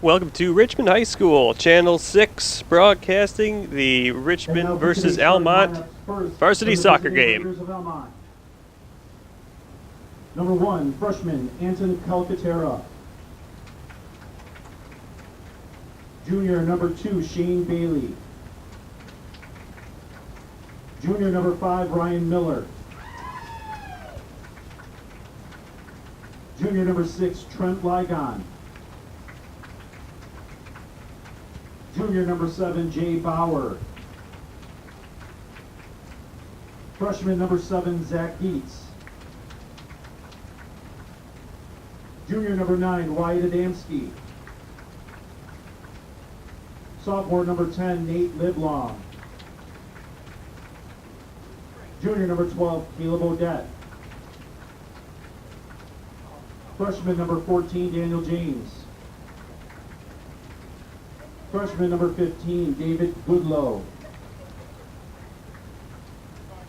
Welcome to Richmond High School, Channel 6, broadcasting the Richmond versus Almont varsity soccer game. Number 1, freshman Anton Calcaterra. Junior number 2, Shane Bailey. Junior number 5, Ryan Miller. Junior number 6, Trent Ligon. Junior number 7, Jay Bauer. Freshman number 7, Zach Dietz. Junior number 9, Wyatt Adamski. Sophomore number 10, Nate Lidlong. Junior number 12, Caleb Odette. Freshman number 14, Daniel James. Freshman number 15, David Goodlow.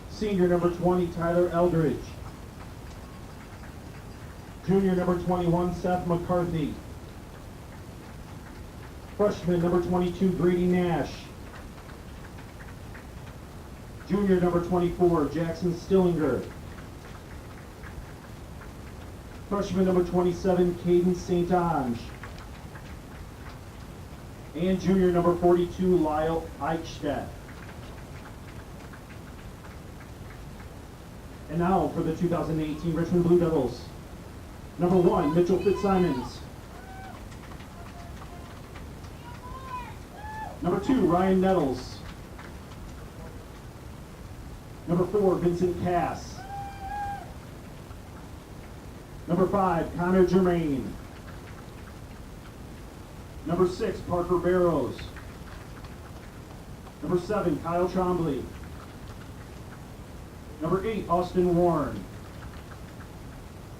Senior number 20, Tyler Eldridge. Junior number 21, Seth McCarthy. Freshman number 22, Grady Nash. Junior number 24, Jackson Stillinger. Freshman number 27, Caden St. Ange. And junior number 42, Lyle Eichstadt. And now for the 2018 Richmond Blue Devils. Number 1, Mitchell Fitzsimons. Number 2, Ryan Nettles. Number 4, Vincent Cass. Number 5, Connor Germain. Number 6, Parker Barrows. Number 7, Kyle Trombley. Number 8, Austin Warren.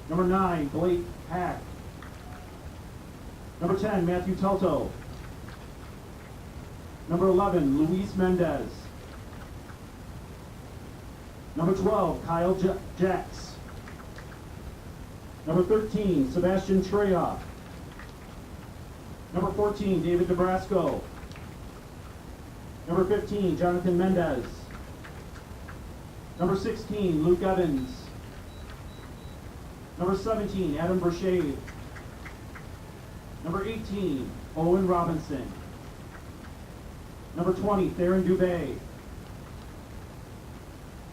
Number 9, Blake Hack. Number 10, Matthew Telto. Number 11, Luis Mendez. Number 12, Kyle Jacks. Number 13, Sebastian Treya. Number 14, David Nebrasco. Number 15, Jonathan Mendez. Number 16, Luke Evans. Number 17, Adam Brashade. Number 18, Owen Robinson. Number 20, Theron Dubé.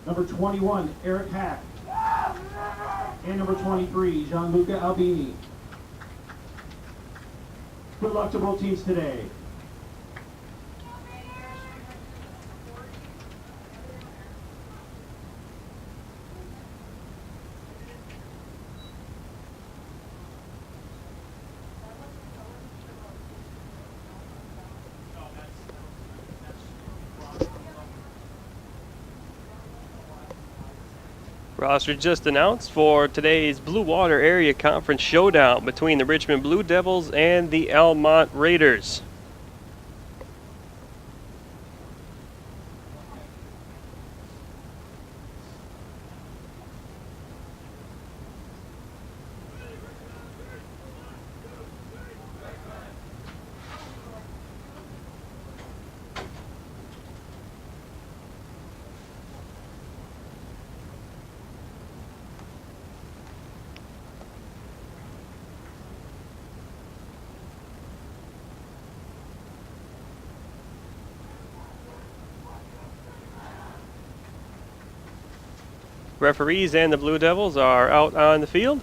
Number 21, Eric Hack. And number 23, Gianluca Albini. Good luck to both teams today. Roster just announced for today's Blue Water Area Conference showdown between the Richmond Blue Devils and the Almont Raiders. Referees and the Blue Devils are out on the field.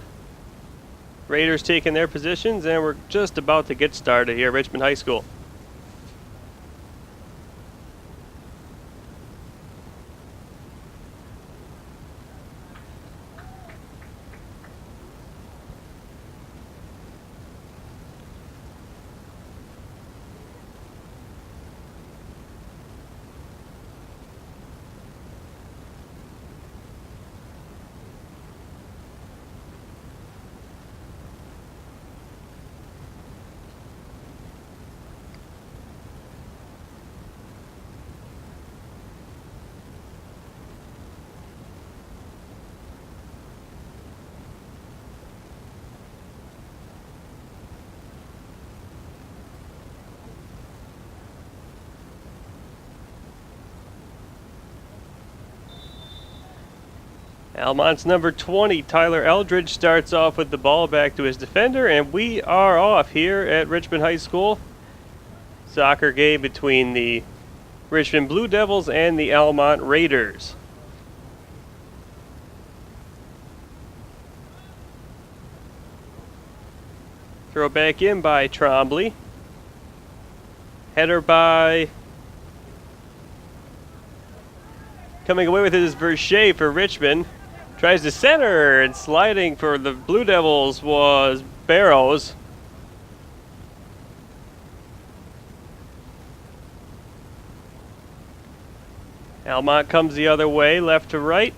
Raiders taking their positions, and we're just about to get started here at Richmond High School. Almont's number 20, Tyler Eldridge, starts off with the ball back to his defender, and we are off here at Richmond High School. Soccer game between the Richmond Blue Devils and the Almont Raiders. Throw back in by Trombley. Header by... Coming away with it is Verche for Richmond. Tries to center, and sliding for the Blue Devils was Barrows. Almont comes the other way, left to right.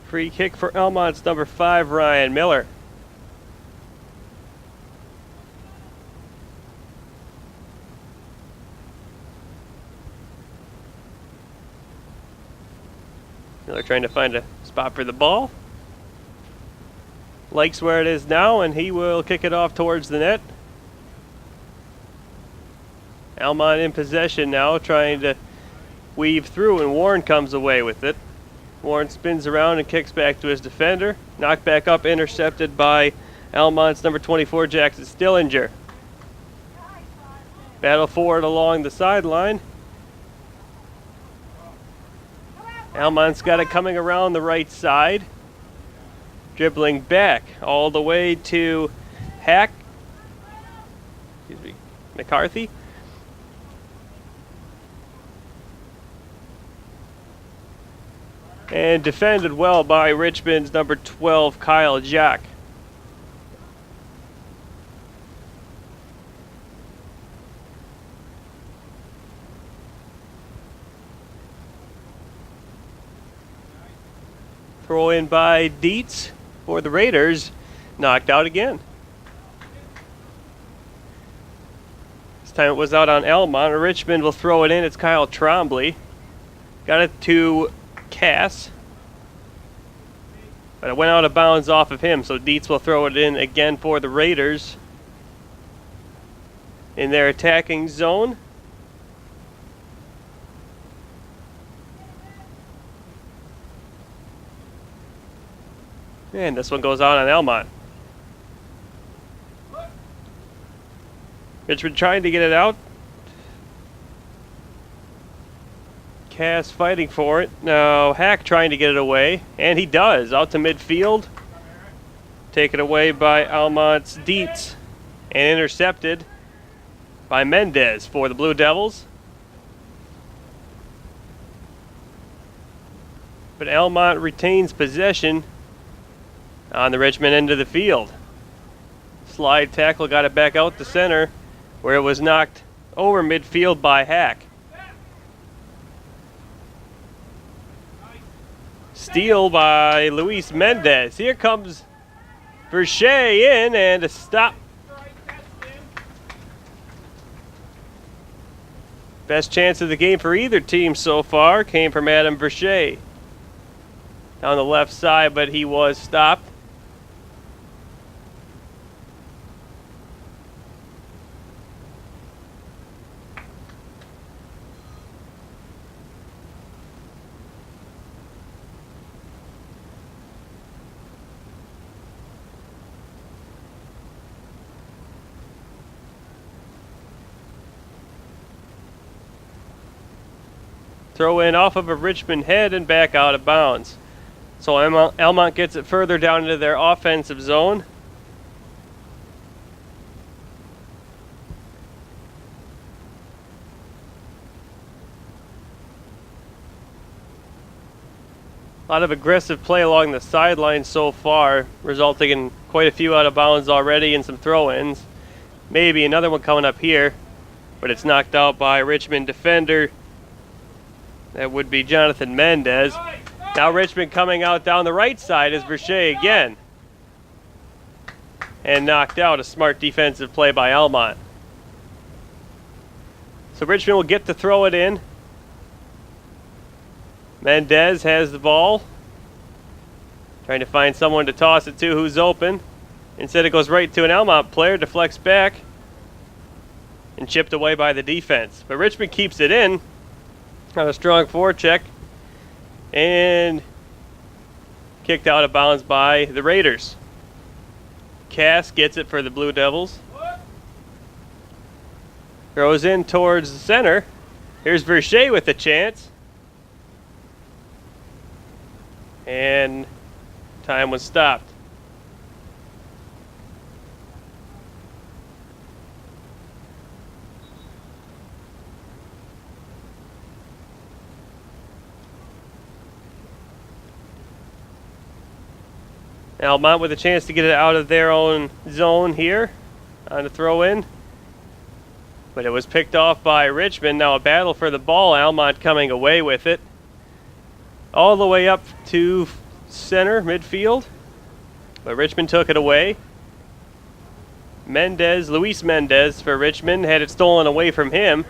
Free kick for Almont's number 5, Ryan Miller. Miller trying to find a spot for the ball. Likes where it is now, and he will kick it off towards the net. Almont in possession now, trying to weave through, and Warren comes away with it. Warren spins around and kicks back to his defender. Knocked back up, intercepted by Almont's number 24, Jackson Stillinger. Battle forward along the sideline. Almont's got it coming around the right side. Dribbling back all the way to McCarthy. And defended well by Richmond's number 12, Kyle Jack. Throw in by Dietz for the Raiders. Knocked out again. This time it was out on Almont. Richmond will throw it in. It's Kyle Trombley. Got it to Cass, but it went out of bounds off of him, so Dietz will throw it in again for the Raiders in their attacking zone. And this one goes out on Almont. Richmond trying to get it out. Cass fighting for it. Now Hack trying to get it away, and he does. Out to midfield. Taken away by Almont's Dietz, and intercepted by Mendez for the Blue Devils. But Almont retains possession on the Richmond end of the field. Slide tackle got it back out the center, where it was knocked over midfield by Hack. Steal by Luis Mendez. Here comes Verche in, and a stop. Best chance of the game for either team so far came from Adam Verche. Down the left side, but he was stopped. Throw in off of a Richmond head and back out of bounds. So Almont gets it further down into their offensive zone. A lot of aggressive play along the sideline so far, resulting in quite a few out of bounds already and some throw-ins. Maybe another one coming up here, but it's knocked out by Richmond defender. That would be Jonathan Mendez. Now Richmond coming out down the right side is Verche again. and knocked out. A smart defensive play by Almont. So Richmond will get to throw it in. Mendez has the ball. Trying to find someone to toss it to who's open. Instead it goes right to an Almont player, deflects back, and chipped away by the defense. But Richmond keeps it in on a strong forecheck and kicked out of bounds by the Raiders. Cass gets it for the Blue Devils. Throws in towards the center. Here's Verche with a chance. And time was stopped. Almont with a chance to get it out of their own zone here on the throw in. But it was picked off by Richmond. Now a battle for the ball. Almont coming away with it. All the way up to center, midfield. But Richmond took it away. Luis Mendez for Richmond had it stolen away from him.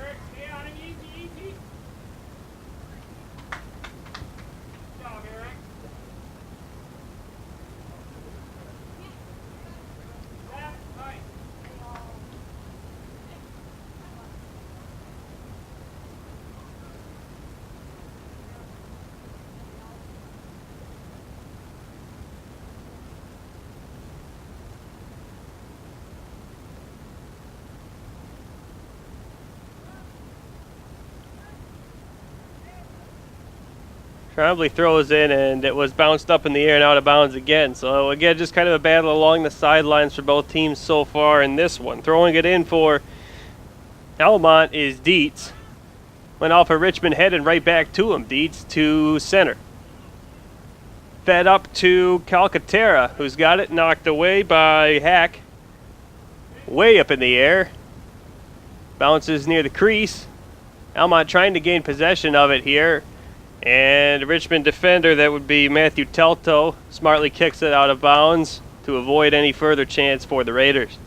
Trombley throws in, and it was bounced up in the air and out of bounds again. So again, just kind of a battle along the sidelines for both teams so far in this one. Throwing it in for Almont is Dietz. Went off of Richmond head and right back to him. Dietz to center. Fed up to Calcaterra, who's got it knocked away by Hack. Way up in the air. Bounces near the crease. Almont trying to gain possession of it here. And a Richmond defender, that would be Matthew Telto, smartly kicks it out of bounds to avoid any further chance for the Raiders.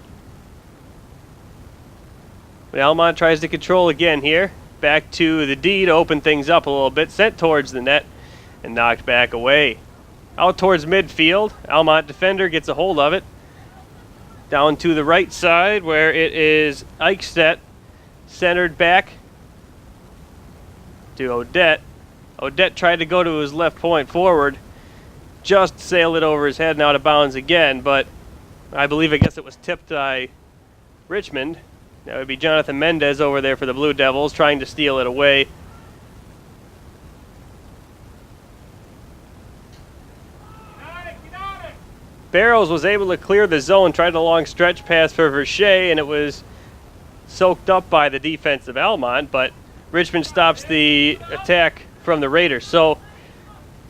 But Almont tries to control again here. Back to the D to open things up a little bit. Sent towards the net and knocked back away. Out towards midfield. Almont defender gets a hold of it. Down to the right side where it is Eichstedt. Centered back to Odette. Odette tried to go to his left point forward, just sailed it over his head and out of bounds again, but I guess it was tipped by Richmond. That would be Jonathan Mendez over there for the Blue Devils, trying to steal it away. Barrows was able to clear the zone, tried a long stretch pass for Verche, and it was soaked up by the defense of Almont, but Richmond stops the attack from the Raiders. So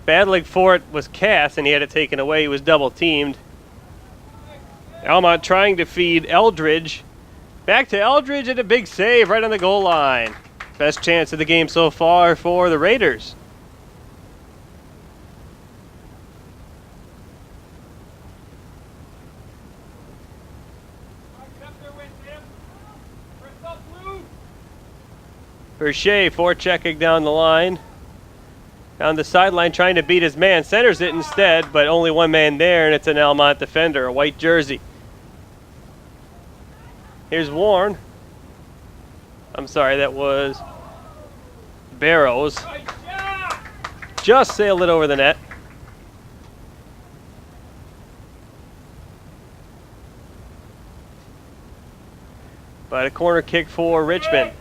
battling for it was Cass, and he had it taken away. He was double teamed. Almont trying to feed Eldridge. Back to Eldridge, and a big save right on the goal line. Best chance of the game so far for the Raiders. Verche forechecking down the line. Down the sideline trying to beat his man. Centers it instead, but only one man there, and it's an Almont defender, a white jersey. Here's Warren. I'm sorry, that was Barrows. Just sailed it over the net. But a corner kick for Richmond.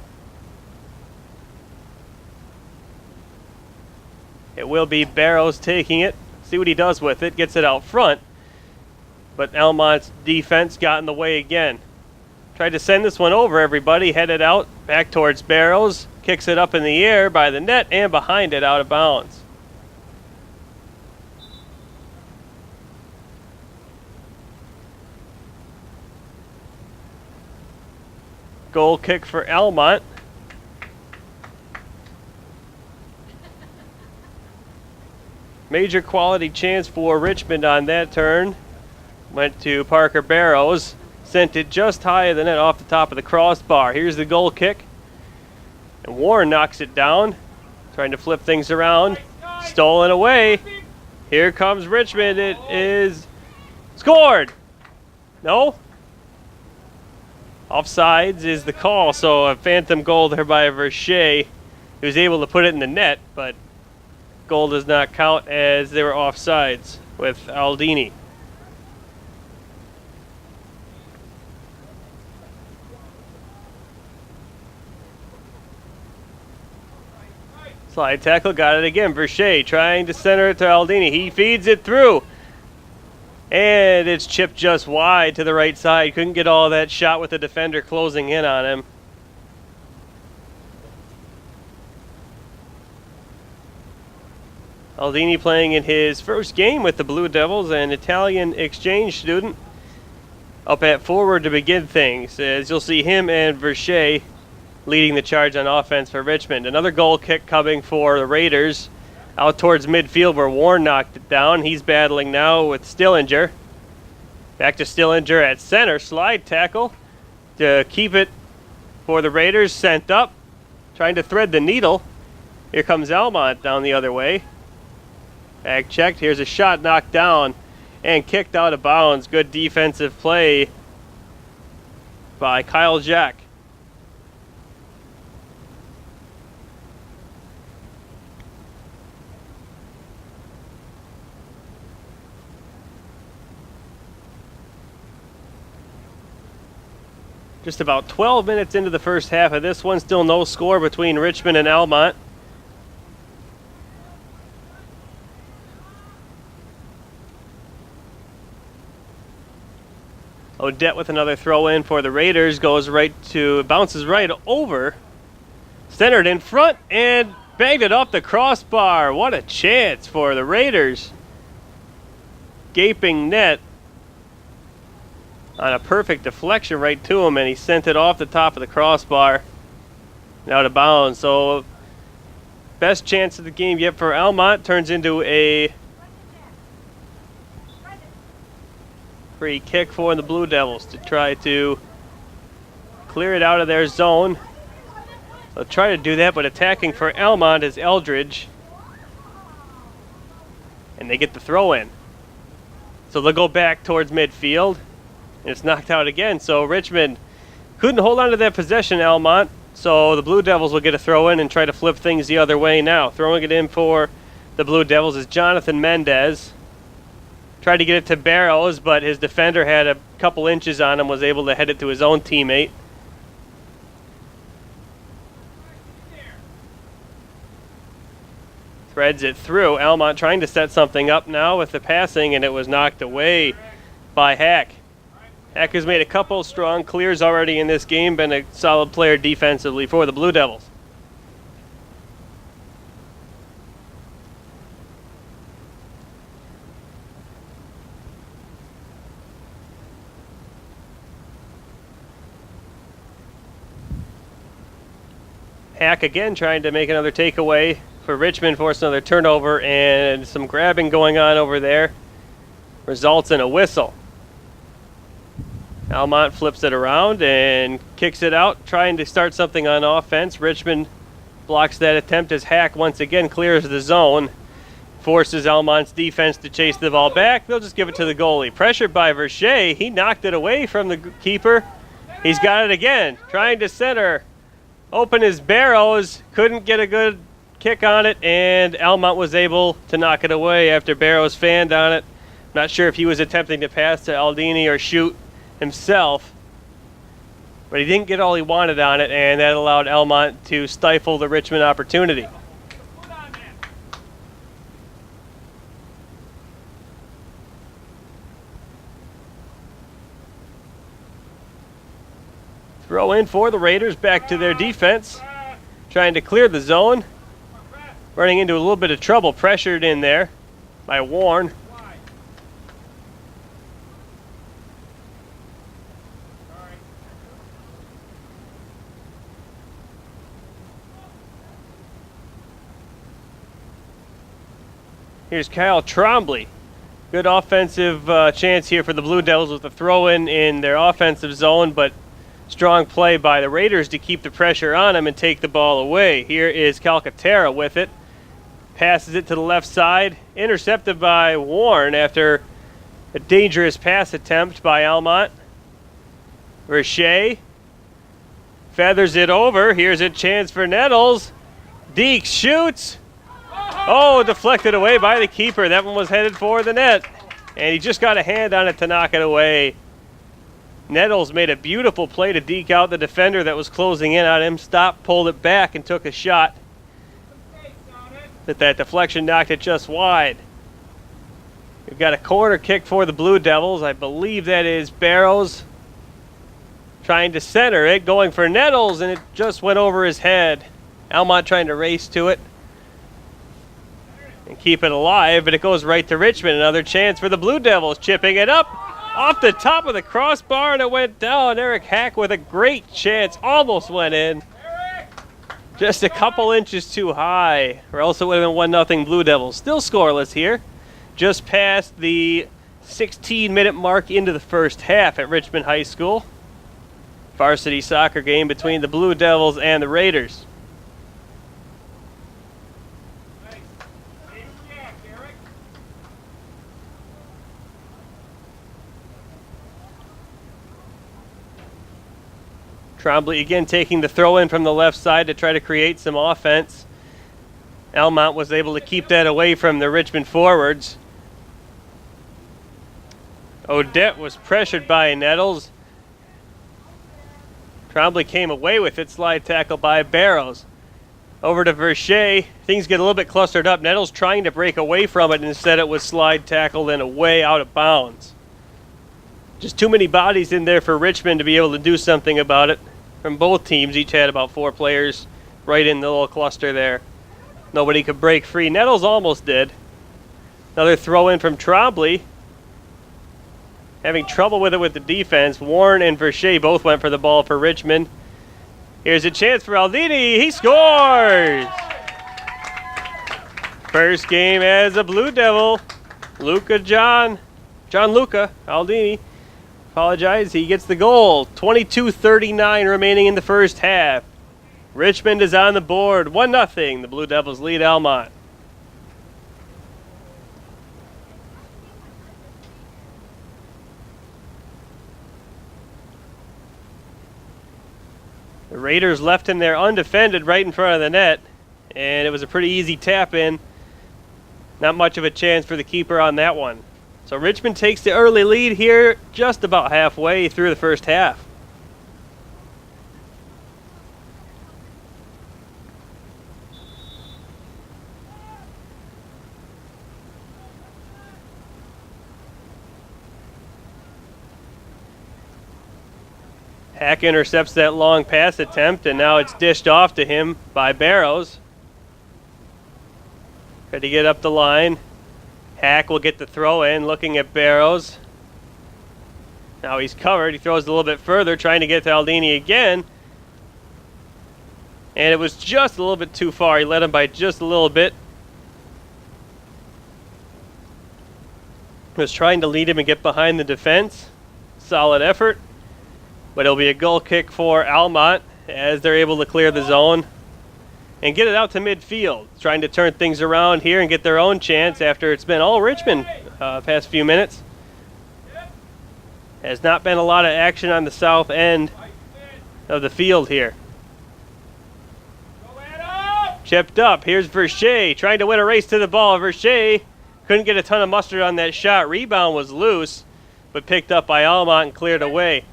It will be Barrows taking it. See what he does with it. Gets it out front. But Almont's defense got in the way again. Tried to send this one over, everybody. Headed out. Back towards Barrows. Kicks it up in the air by the net and behind it out of bounds. Goal kick for Almont. Major quality chance for Richmond on that turn. went to Parker Barrows. Sent it just high of the net off the top of the crossbar. Here's the goal kick. And Warren knocks it down. Trying to flip things around. Stolen away. Here comes Richmond. It is scored. No? Offsides is the call. So a phantom goal there by Varsity. He was able to put it in the net, but goal does not count as they were offsides with Aldini. Slide tackle, got it again. Varsity trying to center it to Aldini. He feeds it through. And it's chipped just wide to the right side. Couldn't get all that shot with the defender closing in on him. Aldini playing in his first game with the Blue Devils, an Italian exchange student. Up at forward to begin things, as you'll see him and Varsity leading the charge on offense for Richmond. Another goal kick coming for the Raiders out towards midfield where Warren knocked it down. He's battling now with Stillinger. Back to Stillinger at center. Slide tackle to keep it for the Raiders. Sent up. Trying to thread the needle. Here comes Almont down the other way. Back checked. Here's a shot knocked down and kicked out of bounds. Good defensive play by Kyle Jack. Just about 12 minutes into the first half of this one. Still no score between Richmond and Almont. Odette with another throw in for the Raiders. Bounces right over. Centered in front and banged it off the crossbar. What a chance for the Raiders. Gaping net. On a perfect deflection right to him, and he sent it off the top of the crossbar and out of bounds. So best chance of the game yet for Almont turns into a free kick for the Blue Devils to try to clear it out of their zone. They'll try to do that, but attacking for Almont is Eldridge. And they get the throw in. So they'll go back towards midfield. And it's knocked out again, so Richmond couldn't hold on to that possession, Almont. So the Blue Devils will get a throw in and try to flip things the other way now. Throwing it in for the Blue Devils is Jonathan Mendez. Tried to get it to Barrows, but his defender had a couple inches on him, was able to head it to his own teammate. Threads it through. Almont trying to set something up now with the passing, and it was knocked away by Hack. Hack has made a couple strong clears already in this game, been a solid player defensively for the Blue Devils. Hack again trying to make another takeaway for Richmond, forced another turnover, and some grabbing going on over there. Results in a whistle. Almont flips it around and kicks it out, trying to start something on offense. Richmond blocks that attempt as Hack once again clears the zone. Forces Almont's defense to chase the ball back. They'll just give it to the goalie. Pressured by Varsity. He knocked it away from the keeper. He's got it again. Trying to center. Open his Barrows. Couldn't get a good kick on it, and Almont was able to knock it away after Barrows fanned on it. Not sure if he was attempting to pass to Aldini or shoot himself, but he didn't get all he wanted on it, and that allowed Almont to stifle the Richmond opportunity. Throw in for the Raiders, back to their defense, trying to clear the zone. Running into a little bit of trouble, pressured in there by Warren. Here's Kyle Trombley Good offensive chance here for the Blue Devils with the throw-in in their offensive zone, but strong play by the Raiders to keep the pressure on them and take the ball away. Here is Calcaterra with it. Passes it to the left side. Intercepted by Warren after a dangerous pass attempt by Almont. Verche feathers it over. Here's a chance for Nettles. Deeks shoots. Oh, deflected away by the keeper. That one was headed for the net. And he just got a hand on it to knock it away. Nettles made a beautiful play to deke out the defender that was closing in on him. Stopped, pulled it back, and took a shot. But that deflection knocked it just wide. We've got a corner kick for the Blue Devils. I believe that is Barrows trying to center it, going for Nettles, and it just went over his head. Almont trying to race to it and keep it alive, but it goes right to Richmond. Another chance for the Blue Devils, chipping it up off the top of the crossbar, and it went down. Eric Hack with a great chance, almost went in. Just a couple inches too high, or else it would have been 1-0 Blue Devils. Still scoreless here. Just past the 16-minute mark into the first half at Richmond High School. Varsity soccer game between the Blue Devils and the Raiders. Trombley again taking the throw in from the left side to try to create some offense. Almont was able to keep that away from the Richmond forwards. Odette was pressured by Nettles. Trombley came away with it, slide tackle by Barrows. Over to Verche. Things get a little bit clustered up. Nettles trying to break away from it, and instead it was slide tackled and away out of bounds. Just too many bodies in there for Richmond to be able to do something about it. From both teams, each had about 4 players right in the little cluster there. Nobody could break free. Nettles almost did. Another throw in from Trombley. Having trouble with it with the defense. Warren and Verche both went for the ball for Richmond. Here's a chance for Aldini. He scores! First game as a Blue Devil. Gianluca Aldini. Apologize, he gets the goal. 22:39 remaining in the first half. Richmond is on the board. 1-0. The Blue Devils lead Almont. The Raiders left him there undefended right in front of the net, and it was a pretty easy tap in. Not much of a chance for the keeper on that one. So Richmond takes the early lead here just about halfway through the first half. Hack intercepts that long pass attempt, and now it's dished off to him by Barrows. Try to get up the line. Hack will get the throw in, looking at Barrows. Now he's covered. He throws a little bit further, trying to get to Aldini again. And it was just a little bit too far. He led him by just a little bit. Was trying to lead him and get behind the defense. Solid effort. But it'll be a goal kick for Almont as they're able to clear the zone and get it out to midfield. Trying to turn things around here and get their own chance after it's been all Richmond past few minutes. Has not been a lot of action on the south end of the field here. Chipped up. Here's Verche trying to win a race to the ball. Verche couldn't get a ton of mustard on that shot. Rebound was loose, but picked up by Almont and cleared away.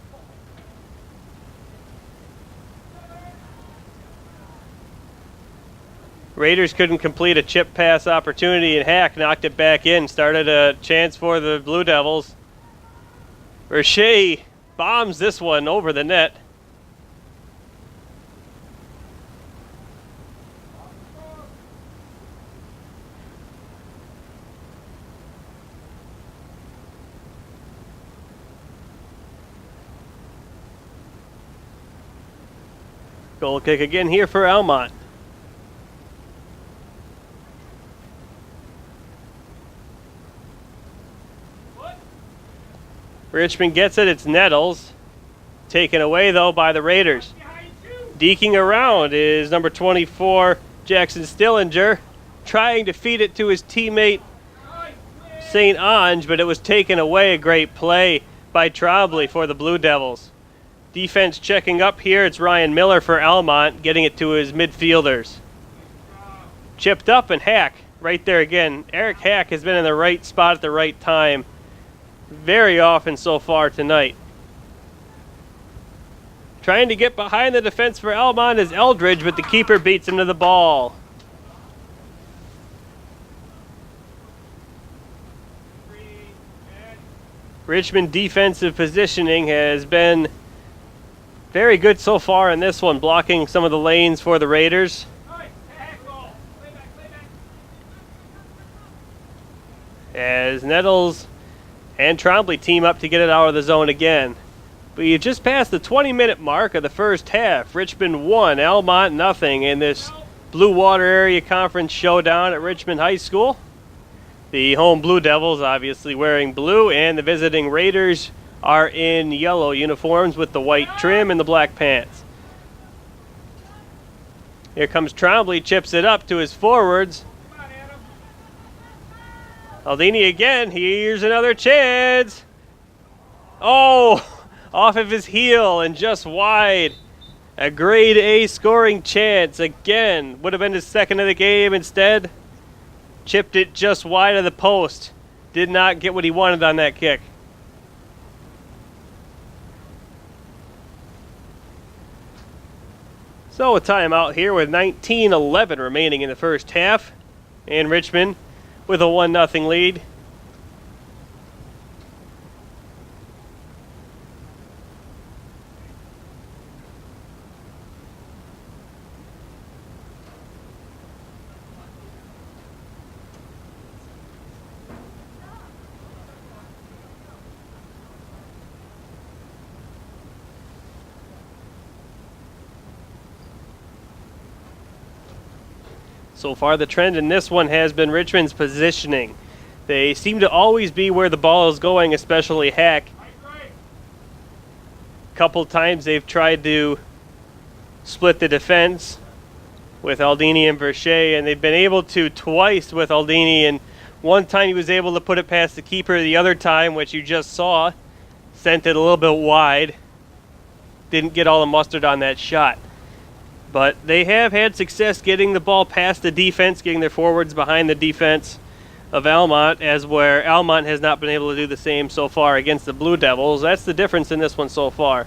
Raiders couldn't complete a chip pass opportunity, and Hack knocked it back in. Started a chance for the Blue Devils. Verche bombs this one over the net. Goal kick again here for Almont. Richmond gets it. It's Nettles. Taken away, though, by the Raiders. Deking around is number 24, Jackson Stillinger, trying to feed it to his teammate, St. Ange, but it was taken away. A great play by Trombley for the Blue Devils. Defense checking up here. It's Ryan Miller for Almont, getting it to his midfielders. Chipped up, and Hack right there again. Eric Hack has been in the right spot at the right time very often so far tonight. Trying to get behind the defense for Almont is Eldridge, but the keeper beats him to the ball. Richmond defensive positioning has been very good so far in this one, blocking some of the lanes for the Raiders. As Nettles and Trombley team up to get it out of the zone again. But you just passed the 20-minute mark of the first half. Richmond 1, Almont nothing in this Blue Water Area Conference showdown at Richmond High School. The home Blue Devils obviously wearing blue, and the visiting Raiders are in yellow uniforms with the white trim and the black pants. Here comes Trombley, chips it up to his forwards. Aldini again, here's another chance. Oh, off of his heel and just wide. A grade A scoring chance again. Would have been his second of the game instead. Chipped it just wide of the post. Did not get what he wanted on that kick. So a timeout here with 19:11 remaining in the first half. And Richmond with a 1-0 lead. So far, the trend in this one has been Richmond's positioning. They seem to always be where the ball is going, especially Hack. A couple times they've tried to split the defense with Aldini and Verche, and they've been able to twice with Aldini, and one time he was able to put it past the keeper. The other time, which you just saw, sent it a little bit wide. Didn't get all the mustard on that shot. But they have had success getting the ball past the defense, getting their forwards behind the defense of Almont, as where Almont has not been able to do the same so far against the Blue Devils. That's the difference in this one so far.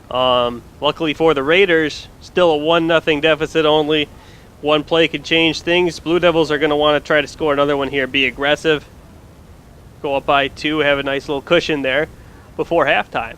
Luckily for the Raiders, still a 1-0 deficit only. One play could change things. Blue Devils are going to want to try to score another one here, be aggressive, go up by 2, have a nice little cushion there before halftime.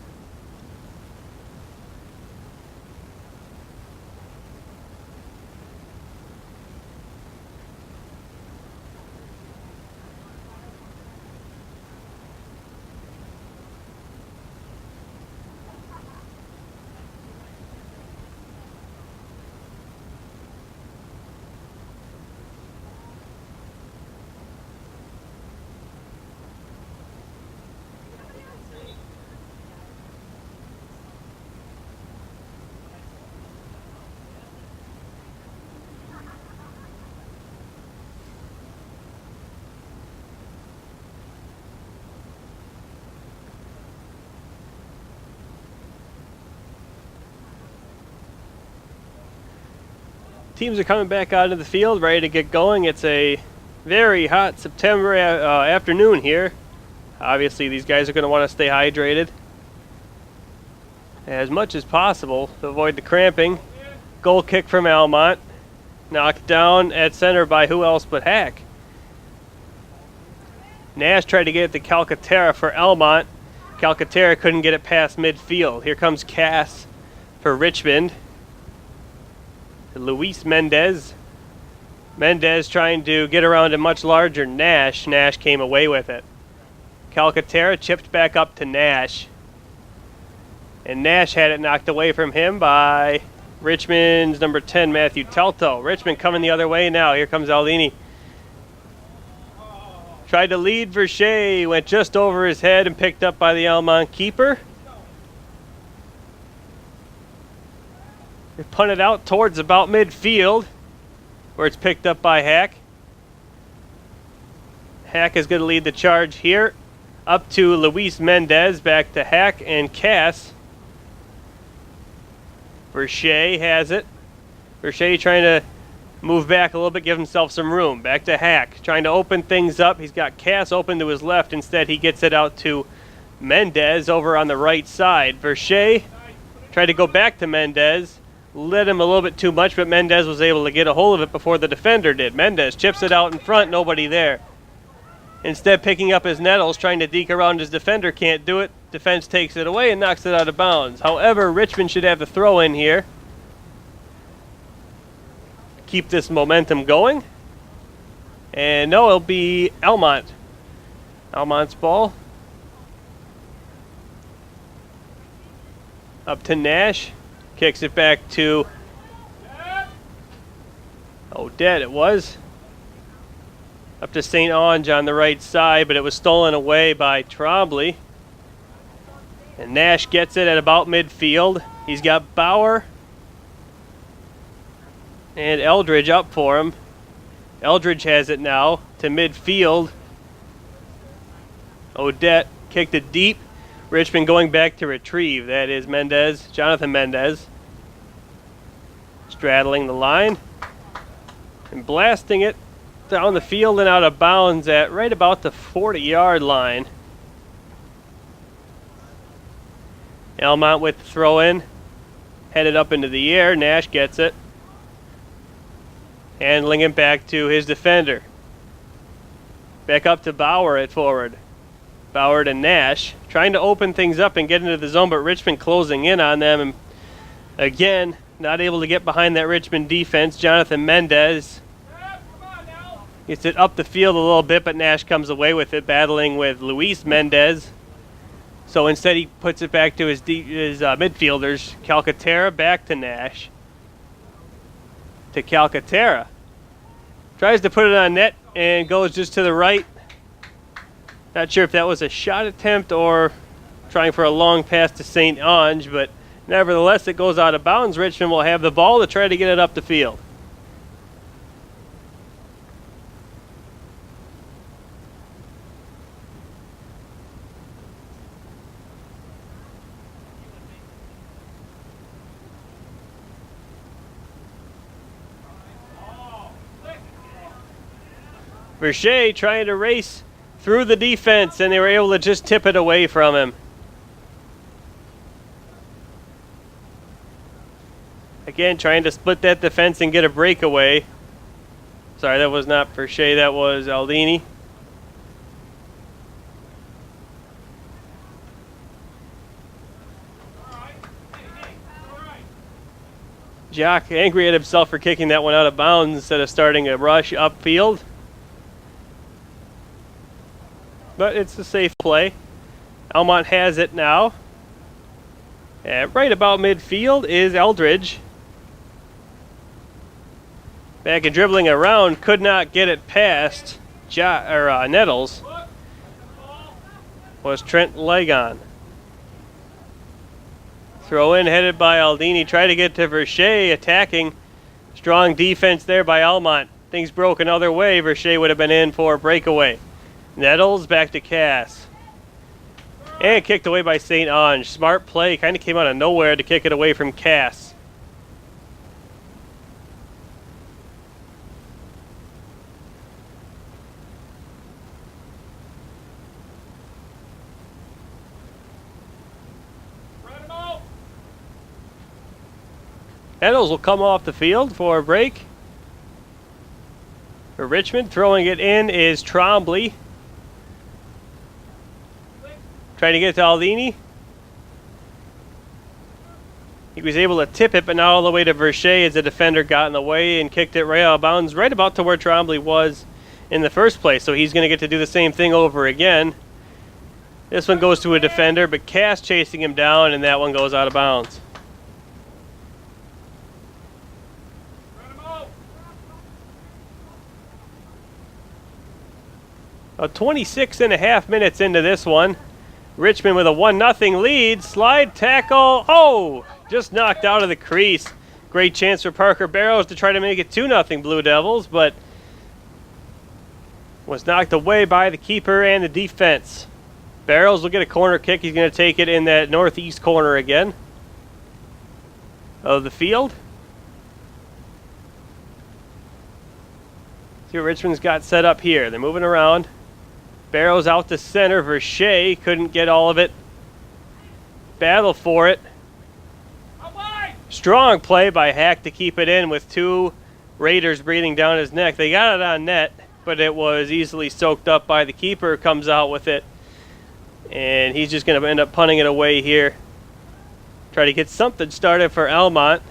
Teams are coming back out into the field, ready to get going. It's a very hot September afternoon here. Obviously, these guys are going to want to stay hydrated as much as possible to avoid the cramping. Goal kick from Almont. Knocked down at center by who else but Hack. Nash tried to get it to Calcaterra for Almont. Calcaterra couldn't get it past midfield. Here comes Cass for Richmond. Luis Mendez. Mendez trying to get around a much larger Nash. Nash came away with it. Calcaterra chipped back up to Nash. And Nash had it knocked away from him by Richmond's number 10, Matthew Telto. Richmond coming the other way now. Here comes Aldini. Tried to lead Vershay, went just over his head and picked up by the Almont keeper. They punted out towards about midfield, where it's picked up by Hack. Hack is going to lead the charge here. Up to Luis Mendez, back to Hack and Cass. Vershay has it. Vershay trying to move back a little bit, give himself some room. Back to Hack, trying to open things up. He's got Cass open to his left. Instead, he gets it out to Mendez over on the right side. Vershay tried to go back to Mendez. Led him a little bit too much, but Mendez was able to get a hold of it before the defender did. Mendez chips it out in front, nobody there. Instead, picking up his nettles, trying to deke around his defender, can't do it. Defense takes it away and knocks it out of bounds. However, Richmond should have the throw in here. Keep this momentum going. And no, it'll be Almont. Almont's ball. Up to Nash. Kicks it back to Odette, it was. Up to St. Onge on the right side, but it was stolen away by Trombley. And Nash gets it at about midfield. He's got Bauer and Eldridge up for him. Eldridge has it now to midfield. Odette kicked it deep. Richmond going back to retrieve. That is Mendez, Jonathan Mendez. Straddling the line and blasting it down the field and out of bounds at right about the 40-yard line. Almont with the throw in. Headed up into the air. Nash gets it. Handling it back to his defender. Back up to Bauer at forward. Bauer to Nash. Trying to open things up and get into the zone, but Richmond closing in on them. And again, not able to get behind that Richmond defense. Jonathan Mendez gets it up the field a little bit, but Nash comes away with it, battling with Luis Mendez. So instead he puts it back to his midfielders. Calcaterra back to Nash. To Calcaterra. Tries to put it on net and goes just to the right. Not sure if that was a shot attempt or trying for a long pass to St. Onge, but nevertheless it goes out of bounds. Richmond will have the ball to try to get it up the field. Vershay trying to race through the defense, and they were able to just tip it away from him. Again, trying to split that defense and get a breakaway. Sorry, that was not Vershay, that was Aldini. Jock angry at himself for kicking that one out of bounds instead of starting a rush upfield. But it's a safe play. Almont has it now. And right about midfield is Eldridge. Back and dribbling around, could not get it past Nettles. Was Trent Legon. Throw in headed by Aldini. Try to get to Vershay, attacking. Strong defense there by Almont. Things broke another way. Vershay would have been in for a breakaway. Nettles back to Cass. And kicked away by St. Onge. Smart play. Kind of came out of nowhere to kick it away from Cass. Nettles will come off the field for a break. For Richmond, throwing it in is Trombley. Trying to get to Aldini. He was able to tip it, but not all the way to Vershay as the defender got in the way and kicked it right out of bounds, right about to where Trombley was in the first place. So he's going to get to do the same thing over again. This one goes to a defender, but Cass chasing him down, and that one goes out of bounds. 26 and a half minutes into this one. Richmond with a 1-0 lead. Slide tackle. Oh, just knocked out of the crease. Great chance for Parker Barrows to try to make it 2-0 Blue Devils, but was knocked away by the keeper and the defense. Barrows will get a corner kick. He's going to take it in that northeast corner again of the field. See what Richmond's got set up here. They're moving around. Barrows out to center. Vershay couldn't get all of it. Battle for it. Strong play by Hack to keep it in with two Raiders breathing down his neck. They got it on net, but it was easily soaked up by the keeper. Comes out with it. And he's just going to end up punting it away here. Try to get something started for Almont,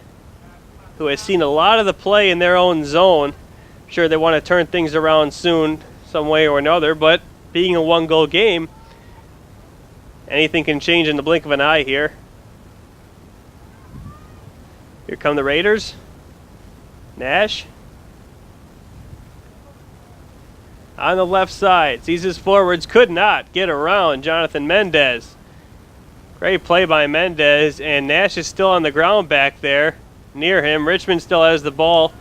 who has seen a lot of the play in their own zone. Sure, they want to turn things around soon, some way or another, but being a one-goal game, anything can change in the blink of an eye here. Here come the Raiders. Nash. On the left side, sees his forwards, could not get around Jonathan Mendez. Great play by Mendez, and Nash is still on the ground back there near him. Richmond still has the ball.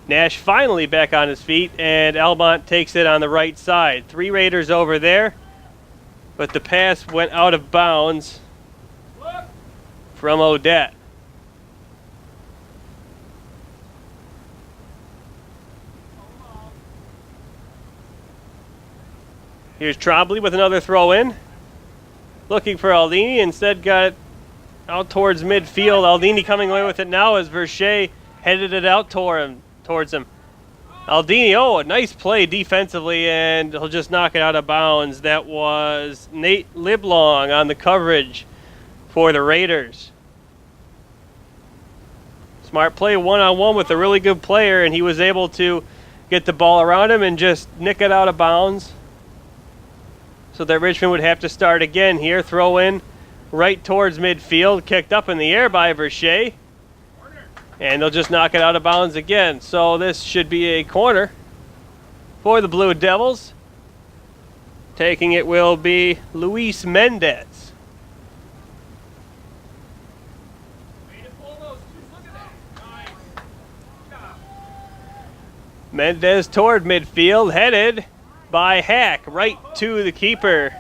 Nash finally back on his feet, and Almont takes it on the right side. 3 Raiders over there, but the pass went out of bounds from Odette. Here's Trombley with another throw in. Looking for Aldini, instead got it out towards midfield. Aldini coming away with it now as Vershay headed it out towards him. Aldini, oh, a nice play defensively, and he'll just knock it out of bounds. That was Nate Liblong on the coverage for the Raiders. Smart play one-on-one with a really good player, and he was able to get the ball around him and just nick it out of bounds. So that Richmond would have to start again here. Throw in right towards midfield. Kicked up in the air by Vershay. And they'll just knock it out of bounds again. So this should be a corner for the Blue Devils. Taking it will be Luis Mendez. Mendez toward midfield, headed by Hack, right to the keeper.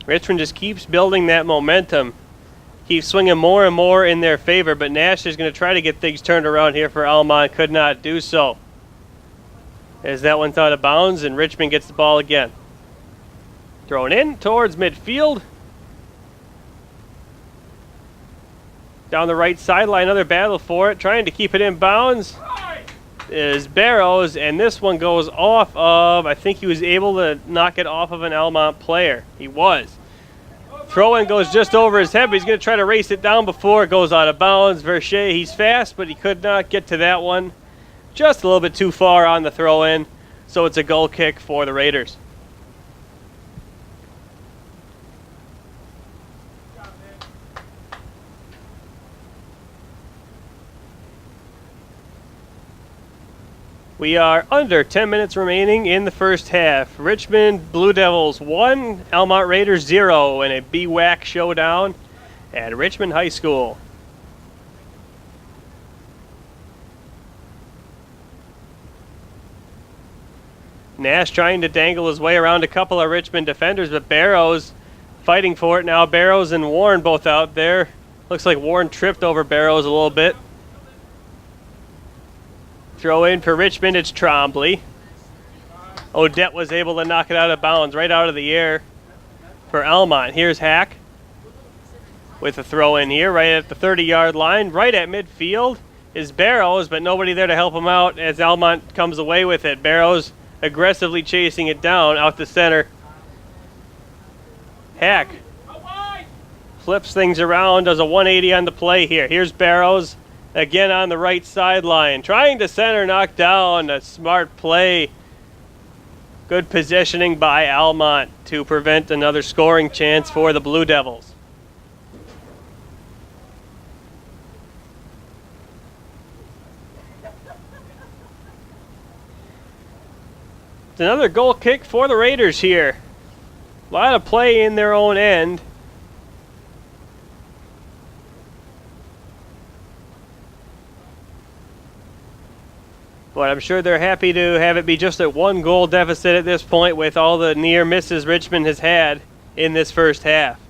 Richmond just keeps building that momentum. Keeps swinging more and more in their favor, but Nash is going to try to get things turned around here for Almont. Could not do so. As that one's out of bounds, and Richmond gets the ball again. Thrown in towards midfield. Down the right sideline, another battle for it. Trying to keep it in bounds is Barrows, and this one goes off of, I think he was able to knock it off of an Almont player. He was. Throw-in goes just over his head, but he's going to try to race it down before it goes out of bounds. Vershay, he's fast, but he could not get to that one. Just a little bit too far on the throw-in, so it's a goal kick for the Raiders. We are under 10 minutes remaining in the first half. Richmond Blue Devils 1, Almont Raiders 0 in a BWAC showdown at Richmond High School. Nash trying to dangle his way around a couple of Richmond defenders, but Barrows fighting for it now. Barrows and Warren both out there. Looks like Warren tripped over Barrows a little bit. Throw in for Richmond, it's Trombley. Odette was able to knock it out of bounds, right out of the air for Almont. Here's Hack with a throw in here, right at the 30-yard line. Right at midfield is Barrows, but nobody there to help him out as Almont comes away with it. Barrows aggressively chasing it down out the center. Hack flips things around, does a 180 on the play here. Here's Barrows. Again on the right sideline, trying to center, knock down. A smart play. Good positioning by Almont to prevent another scoring chance for the Blue Devils. It's another goal kick for the Raiders here. A lot of play in their own end. But I'm sure they're happy to have it be just a 1-goal deficit at this point with all the near misses Richmond has had in this first half.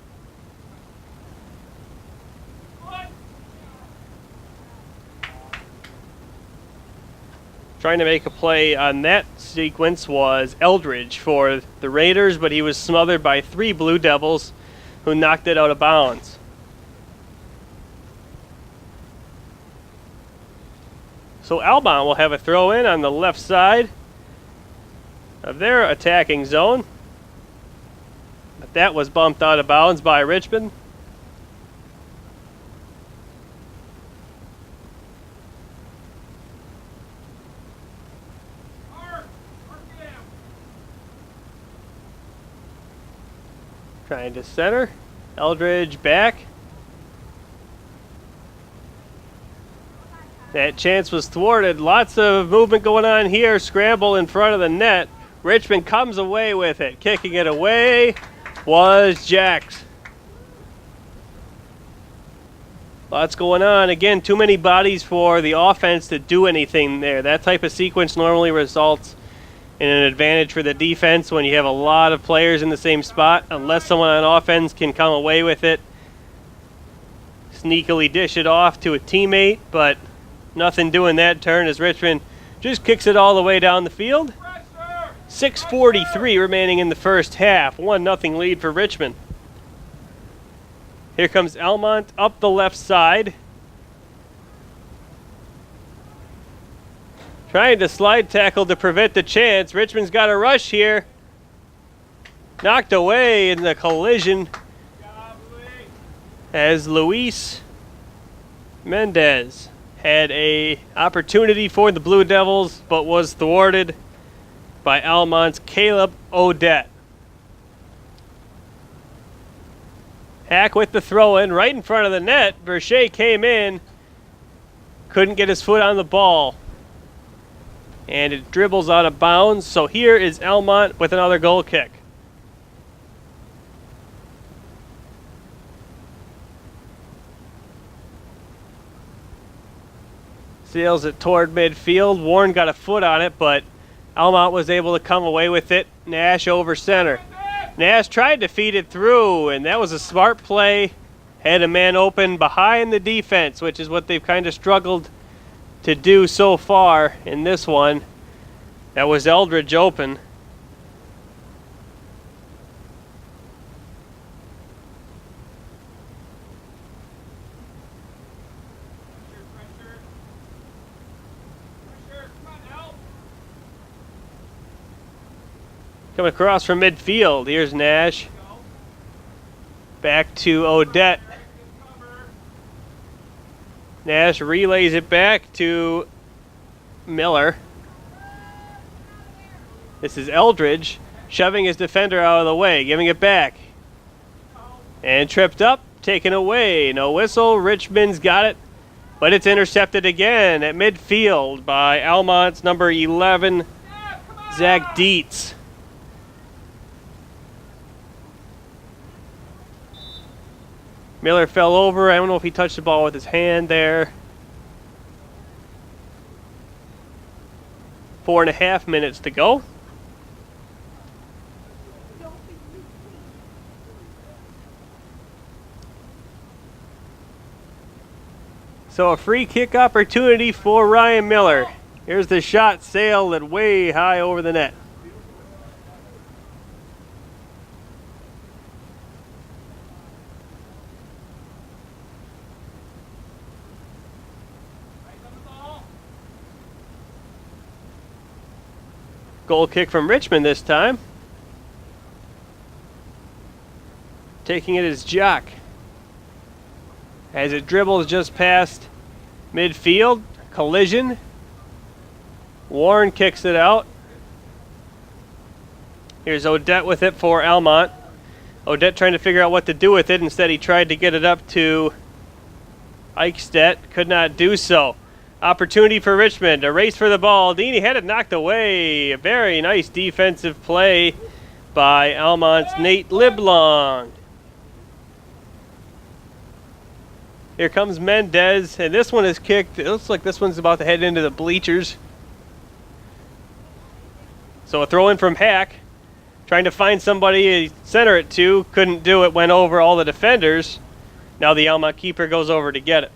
Trying to make a play on that sequence was Eldridge for the Raiders, but he was smothered by 3 Blue Devils who knocked it out of bounds. So Almont will have a throw in on the left side of their attacking zone. But that was bumped out of bounds by Richmond. Trying to center. Eldridge back. That chance was thwarted. Lots of movement going on here. Scramble in front of the net. Richmond comes away with it. Kicking it away was Jacks. Lots going on. Again, too many bodies for the offense to do anything there. That type of sequence normally results in an advantage for the defense when you have a lot of players in the same spot. Unless someone on offense can come away with it, sneakily dish it off to a teammate, but nothing doing that turn as Richmond just kicks it all the way down the field. 6:43 remaining in the first half. 1-0 lead for Richmond. Here comes Almont up the left side. Trying to slide tackle to prevent the chance. Richmond's got a rush here. Knocked away in the collision as Luis Mendez had a opportunity for the Blue Devils, but was thwarted by Almont's Caleb Odette. Hack with the throw-in right in front of the net. Verche came in, couldn't get his foot on the ball, and it dribbles out of bounds. So here is Almont with another goal kick. Sails it toward midfield. Warren got a foot on it, but Almont was able to come away with it. Nash over center. Nash tried to feed it through, and that was a smart play. Had a man open behind the defense, which is what they've kind of struggled to do so far in this one. That was Eldridge open. Coming across from midfield. Here's Nash. Back to Odette. Nash relays it back to Miller. This is Eldridge shoving his defender out of the way, giving it back. And tripped up, taken away. No whistle. Richmond's got it, but it's intercepted again at midfield by Almont's number 11, Zach Dietz. Miller fell over. I don't know if he touched the ball with his hand there. 4.5 minutes to go. So a free kick opportunity for Ryan Miller. Here's the shot, sailed it way high over the net. Goal kick from Richmond this time. Taking it as Jock. As it dribbles just past midfield. Collision. Warren kicks it out. Here's Odette with it for Almont. Odette trying to figure out what to do with it. Instead he tried to get it up to Eichstätt. Could not do so. Opportunity for Richmond. A race for the ball. Dini had it knocked away. A very nice defensive play by Almont's Nate Liblong. Here comes Mendez, and this one is kicked. It looks like this one's about to head into the bleachers. So a throw in from Hack. Trying to find somebody to center it to. Couldn't do it. Went over all the defenders. Now the Almont keeper goes over to get it.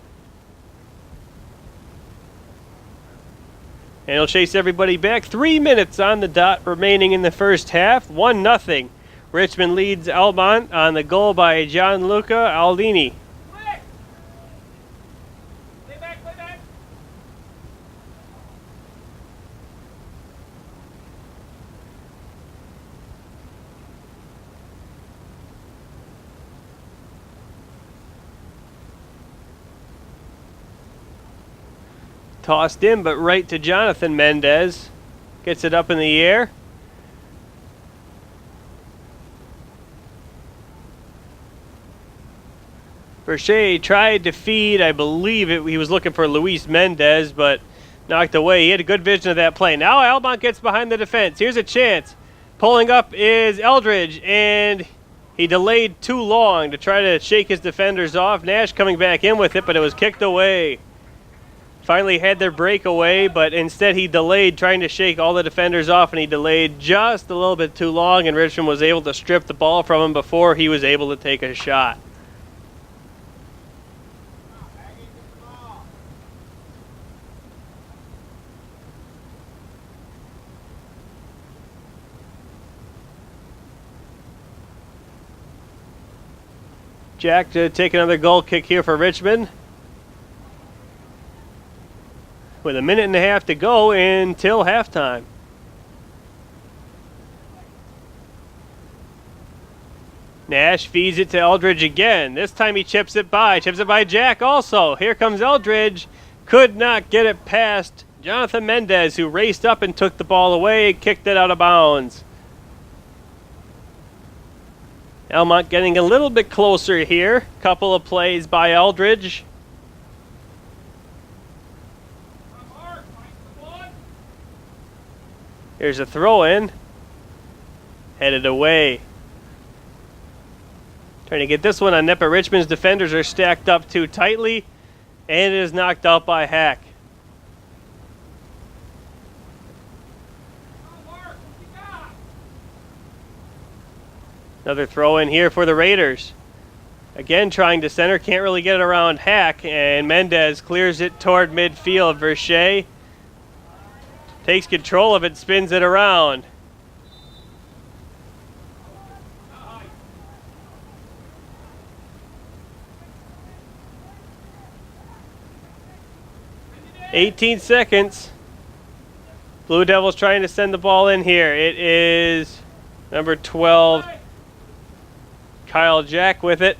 And he'll chase everybody back. 3 minutes on the dot remaining in the first half. 1-0. Richmond leads Almont on the goal by Gianluca Aldini. Tossed in, but right to Jonathan Mendez. Gets it up in the air. Verche tried to feed, I believe he was looking for Luis Mendez, but knocked away. He had a good vision of that play. Now Almont gets behind the defense. Here's a chance. Pulling up is Eldridge, and he delayed too long to try to shake his defenders off. Nash coming back in with it, but it was kicked away. Finally had their breakaway, but instead he delayed trying to shake all the defenders off, and he delayed just a little bit too long, and Richmond was able to strip the ball from him before he was able to take a shot. Jack to take another goal kick here for Richmond. With a minute and a half to go until halftime. Nash feeds it to Eldridge again. This time he chips it by Jack also. Here comes Eldridge. Could not get it past Jonathan Mendez, who raced up and took the ball away, kicked it out of bounds. Almont getting a little bit closer here. Couple of plays by Eldridge. Here's a throw-in. Headed away. Trying to get this one on net, but Richmond's defenders are stacked up too tightly, and it is knocked out by Hack. Another throw-in here for the Raiders. Again, trying to center, can't really get it around Hack, and Mendez clears it toward midfield. Verche takes control of it, spins it around. "18 seconds. Blue Devils trying to send the ball in here. It is number 12, Kyle Jack with it.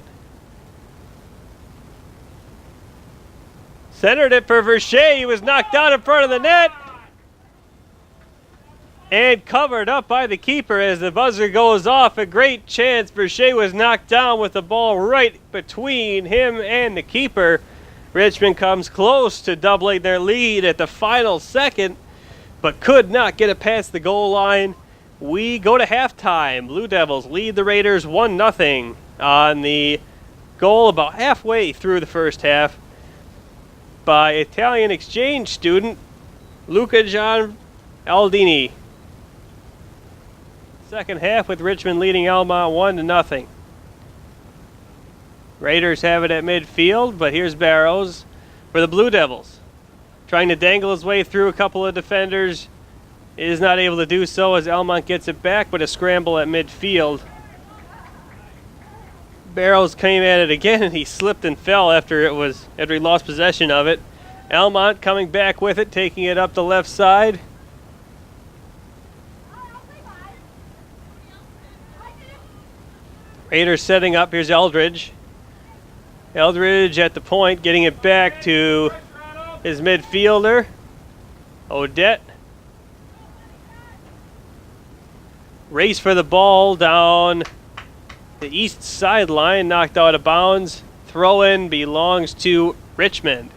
Centered it for Verche. He was knocked out in front of the net. And covered up by the keeper as the buzzer goes off. A great chance. Verche was knocked down with the ball right between him and the keeper. Richmond comes close to doubling their lead at the final second, but could not get it past the goal line. We go to halftime. Blue Devils lead the Raiders 1-0 on the goal about halfway through the first half by Italian exchange student Luca Gian Aldini. Second half with Richmond leading Almont 1-0. Raiders have it at midfield, but here's Barrows for the Blue Devils. Trying to dangle his way through a couple of defenders. Is not able to do so as Almont gets it back, but a scramble at midfield. Barrows came at it again, and he slipped and fell after he lost possession of it. Almont coming back with it, taking it up the left side. Raiders setting up. Here's Eldridge. Eldridge at the point, getting it back to his midfielder, Odette. Race for the ball down the east sideline, knocked out of bounds. Throw-in belongs to Richmond.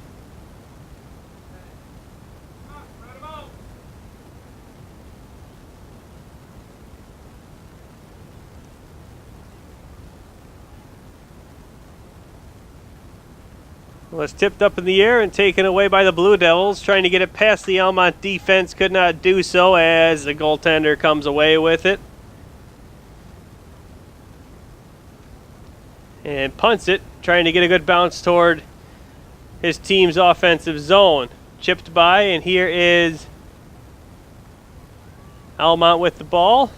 Was tipped up in the air and taken away by the Blue Devils. Trying to get it past the Almont defense. Could not do so as the goaltender comes away with it. And punts it. Trying to get a good bounce toward his team's offensive zone. Chipped by, and here is Almont with the ball.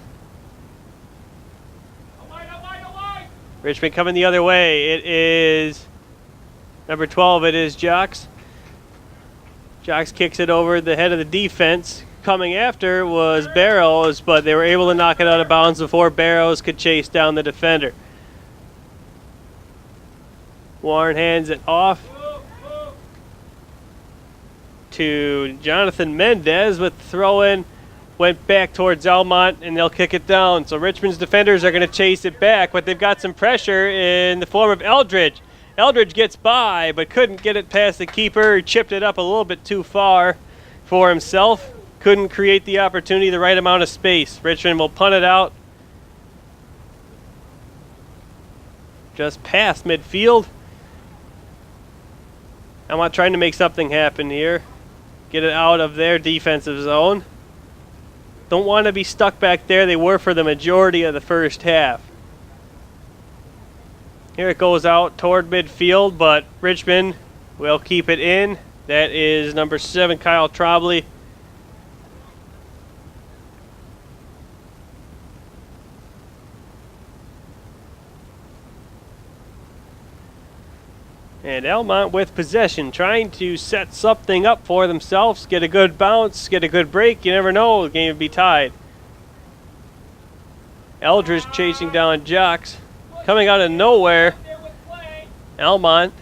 Richmond coming the other way. It is number 12. It is Jocks. Jocks kicks it over the head of the defense. Coming after was Barrows, but they were able to knock it out of bounds before Barrows could chase down the defender. Warren hands it off to Jonathan Mendez with the throw-in. Went back towards Almont, and they'll kick it down. So Richmond's defenders are going to chase it back, but they've got some pressure in the form of Eldridge. Eldridge gets by, but couldn't get it past the keeper. He chipped it up a little bit too far for himself. Couldn't create the opportunity, the right amount of space. Richmond will punt it out just past midfield. Almont trying to make something happen here. Get it out of their defensive zone. Don't want to be stuck back there. They were for the majority of the first half. Here it goes out toward midfield, but Richmond will keep it in. That is number 7, Kyle Trombley. And Almont with possession, trying to set something up for themselves, get a good bounce, get a good break. You never know, the game would be tied. Eldridge chasing down Jocks. Coming out of nowhere, Almont.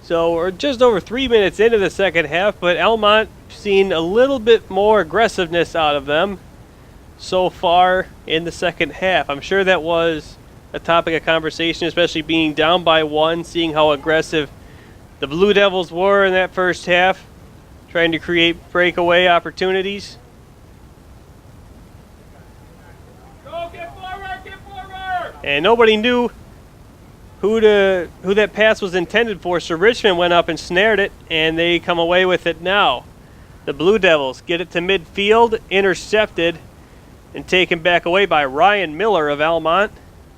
So we're just over 3 minutes into the second half, but Almont seen a little bit more aggressiveness out of them so far in the second half. I'm sure that was a topic of conversation, especially being down by 1, seeing how aggressive the Blue Devils were in that first half, trying to create breakaway opportunities. Go, get forward, get forward! And nobody knew who that pass was intended for, so Richmond went up and snared it, and they come away with it now. The Blue Devils get it to midfield, intercepted, and taken back away by Ryan Miller of Almont.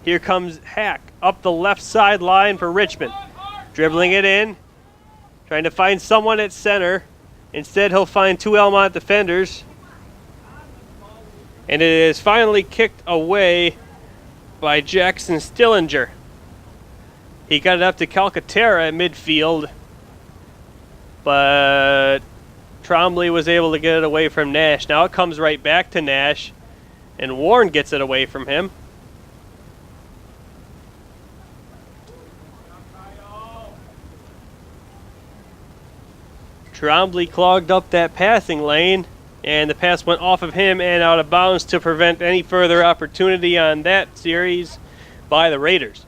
Here comes Hack up the left sideline for Richmond. Dribbling it in, trying to find someone at center. Instead, he'll find 2 Almont defenders. And it is finally kicked away by Jackson Stillinger. He got it up to Calcaterra at midfield, but Trombley was able to get it away from Nash. Now it comes right back to Nash, and Warren gets it away from him. Trombley clogged up that passing lane, and the pass went off of him and out of bounds to prevent any further opportunity on that series by the Raiders.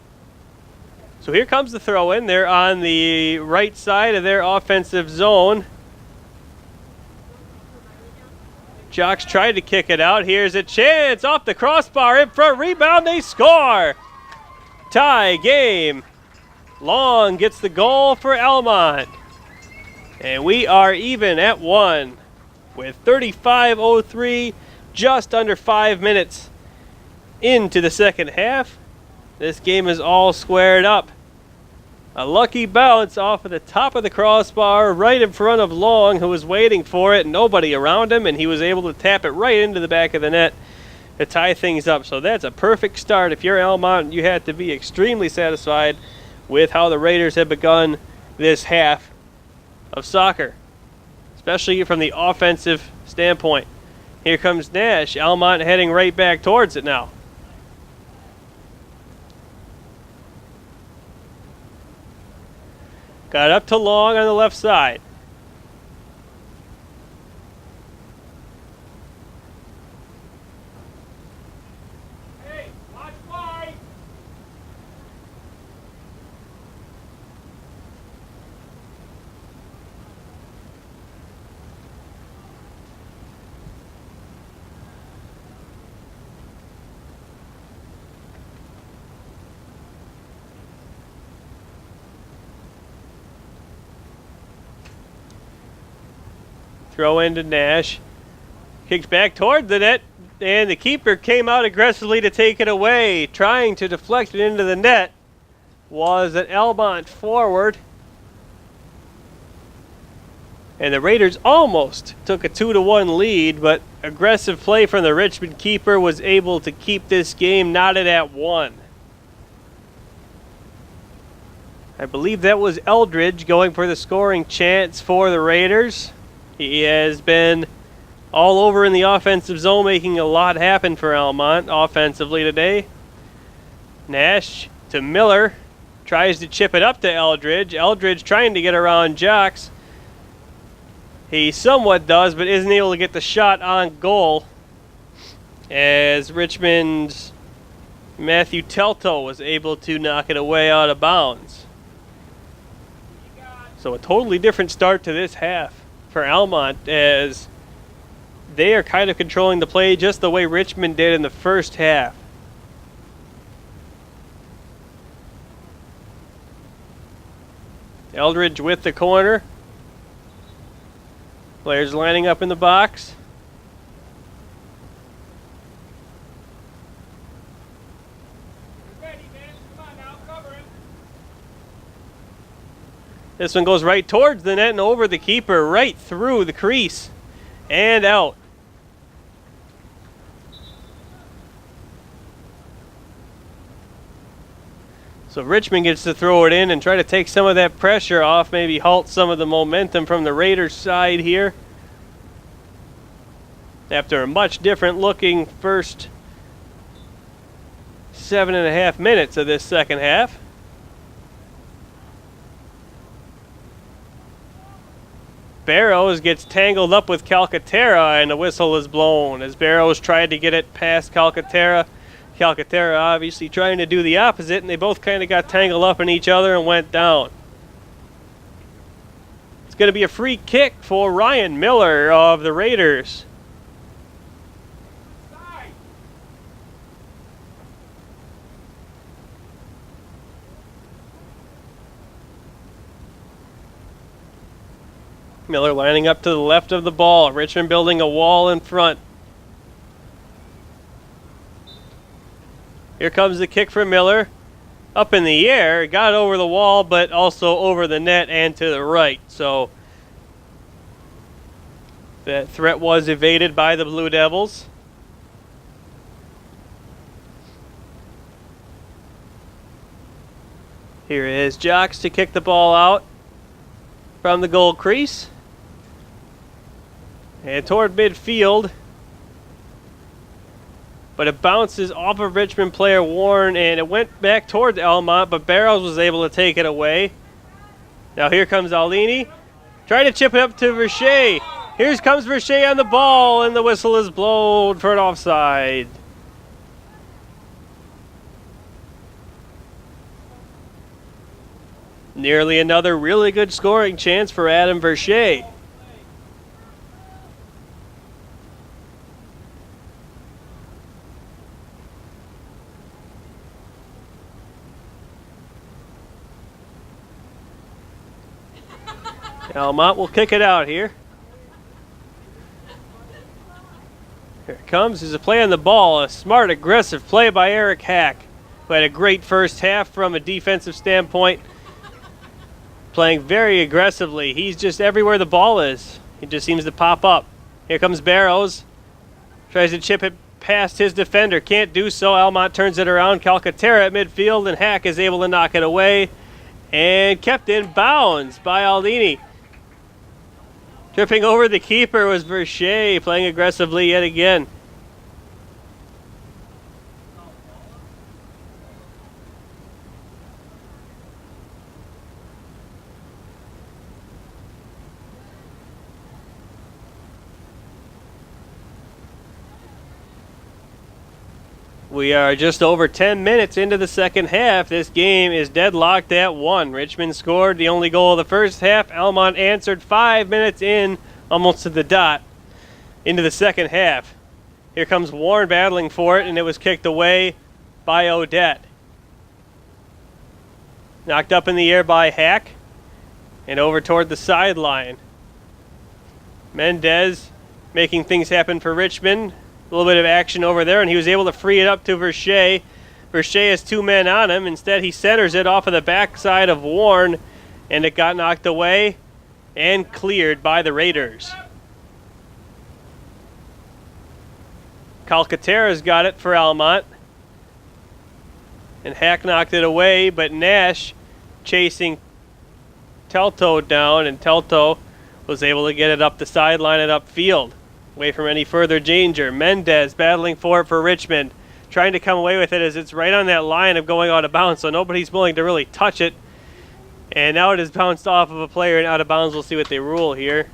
So here comes the throw-in. They're on the right side of their offensive zone. Jocks tried to kick it out. Here's a chance off the crossbar, in front, rebound, they score. Tie game. Long gets the goal for Almont. And we are even at 1 with 35:03, just under 5 minutes into the second half. This game is all squared up. A lucky bounce off of the top of the crossbar right in front of Long, who was waiting for it. Nobody around him, and he was able to tap it right into the back of the net to tie things up. So that's a perfect start. If you're Almont, you had to be extremely satisfied with how the Raiders have begun this half of soccer, especially from the offensive standpoint. Here comes Nash. Almont heading right back towards it now. Got up to Long on the left side. Hey, watch wide! Throw into Nash. Kicks back toward the net, and the keeper came out aggressively to take it away. Trying to deflect it into the net was an Almont forward. And the Raiders almost took a 2-1 lead, but aggressive play from the Richmond keeper was able to keep this game knotted at 1. I believe that was Eldridge going for the scoring chance for the Raiders. He has been all over in the offensive zone, making a lot happen for Almont offensively today. Nash to Miller. Tries to chip it up to Eldridge. Eldridge trying to get around Jocks. He somewhat does, but isn't able to get the shot on goal, as Richmond's Matthew Telto was able to knock it away out of bounds. So a totally different start to this half for Almont, as they are kind of controlling the play just the way Richmond did in the first half. Eldridge with the corner. Players lining up in the box. Ready, man. Come on now, cover him. This one goes right towards the net and over the keeper, right through the crease and out. So Richmond gets to throw it in and try to take some of that pressure off, maybe halt some of the momentum from the Raiders' side here. After a much different looking first 7.5 minutes of this second half. Barrows gets tangled up with Calcaterra and the whistle is blown as Barrows tried to get it past Calcaterra. Calcaterra obviously trying to do the opposite, and they both kind of got tangled up in each other and went down. It's going to be a free kick for Ryan Miller of the Raiders. Side. Miller lining up to the left of the ball. Richmond building a wall in front. Here comes the kick for Miller. Up in the air. Got over the wall, but also over the net and to the right. So that threat was evaded by the Blue Devils. Here is Jocks to kick the ball out from the goal crease. And toward midfield. But it bounces off of Richmond player Warren, and it went back towards Almont, but Barrows was able to take it away. Now here comes Alini. Trying to chip it up to Verche. Here comes Verche on the ball, and the whistle is blown for an offside. Nearly another really good scoring chance for Adam Verche. Almont will kick it out here. Here it comes. There's a play on the ball. A smart, aggressive play by Eric Hack, who had a great first half from a defensive standpoint. Playing very aggressively. He's just everywhere the ball is. He just seems to pop up. Here comes Barrows. Tries to chip it past his defender. Can't do so. Almont turns it around. Calcaterra at midfield, and Hack is able to knock it away. And kept in bounds by Aldini. Tripping over the keeper was Verche, playing aggressively yet again. We are just over 10 minutes into the second half. This game is deadlocked at 1. Richmond scored the only goal of the first half. Almont answered 5 minutes in, almost to the dot, into the second half. Here comes Warren battling for it, and it was kicked away by Odette. Knocked up in the air by Hack, and over toward the sideline. Mendez making things happen for Richmond. A little bit of action over there, and he was able to free it up to Verche. Verche has 2 men on him. Instead, he centers it off of the backside of Warren, and it got knocked away and cleared by the Raiders. Calcaterra's got it for Almont. And Hack knocked it away, but Nash chasing Telto down, and Telto was able to get it up the sideline and upfield, away from any further danger. Mendez battling for it for Richmond, trying to come away with it as it's right on that line of going out of bounds, so nobody's willing to really touch it. And now it is bounced off of a player and out of bounds. We'll see what they rule here.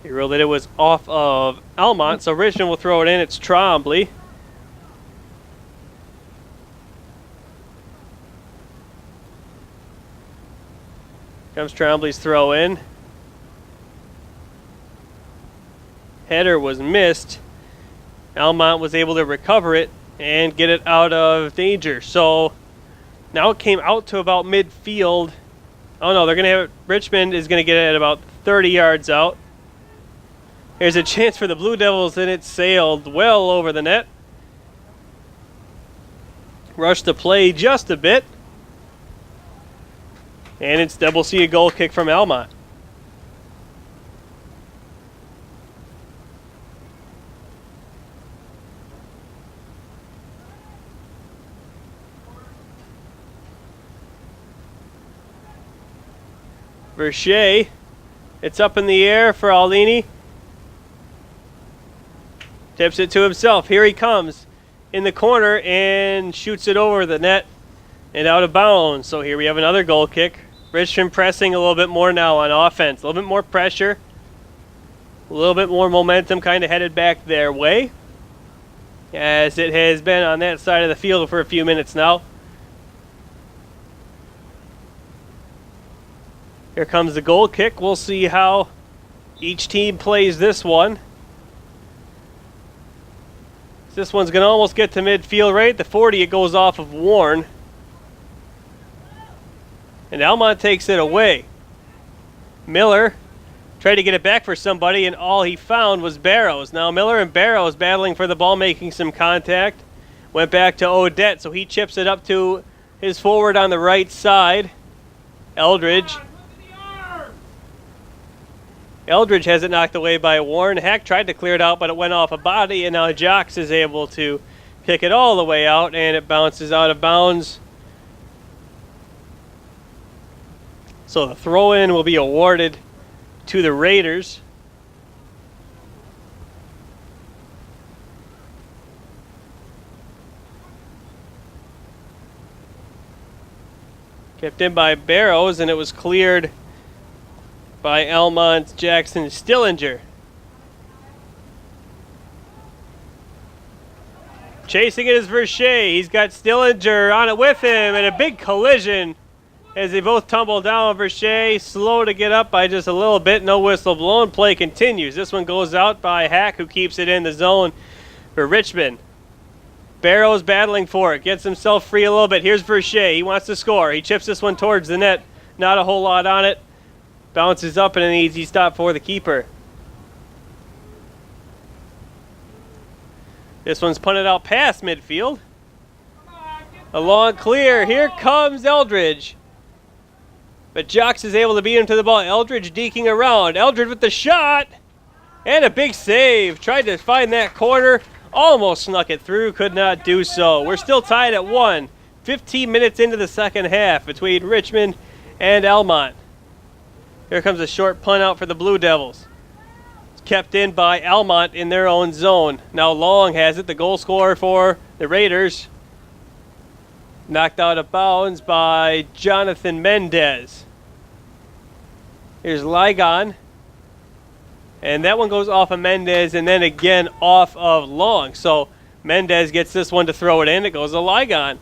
They ruled that it was off of Almont, so Richmond will throw it in. It's Trombley. Comes Trombley's throw in. Header was missed. Almont was able to recover it and get it out of danger. So now it came out to about midfield. Oh no, they're going to have it. Richmond is going to get it at about 30 yards out. There's a chance for the Blue Devils, and it sailed well over the net. Rushed the play just a bit. And instead we'll see a goal kick from Almont. Verche, it's up in the air for Alini. Tips it to himself. Here he comes in the corner and shoots it over the net and out of bounds. So here we have another goal kick. Richmond pressing a little bit more now on offense. A little bit more pressure. A little bit more momentum kind of headed back their way, as it has been on that side of the field for a few minutes now. Here comes the goal kick. We'll see how each team plays this one. This one's going to almost get to midfield, right at the 40. It goes off of Warren. And Almont takes it away. Miller tried to get it back for somebody, and all he found was Barrows. Now Miller and Barrows battling for the ball, making some contact. Went back to Odette, so he chips it up to his forward on the right side, Eldridge. Eldridge has it knocked away by Warren. Hack tried to clear it out, but it went off a body, and now Jocks is able to kick it all the way out, and it bounces out of bounds. So the throw-in will be awarded to the Raiders. Kept in by Barrows, and it was cleared by Almont, Jackson, Stillinger. Chasing it is Verche. He's got Stillinger on it with him, and a big collision as they both tumble down. Verche slow to get up by just a little bit. No whistle blown. Play continues. This one goes out by Hack, who keeps it in the zone for Richmond. Barrows battling for it. Gets himself free a little bit. Here's Verche. He wants to score. He chips this one towards the net. Not a whole lot on it. Bounces up and an easy stop for the keeper. This one's punted out past midfield. A long clear. Here comes Eldridge. But Jocks is able to beat him to the ball. Eldridge deking around. Eldridge with the shot. And a big save. Tried to find that corner. Almost snuck it through. Could not do so. We're still tied at 1. 15 minutes into the second half between Richmond and Almont. Here comes a short punt out for the Blue Devils. It's kept in by Almont in their own zone. Now Long has it, the goal scorer for the Raiders. Knocked out of bounds by Jonathan Mendez. Here's Ligon. And that one goes off of Mendez and then again off of Long. So Mendez gets this one to throw it in. It goes to Ligon.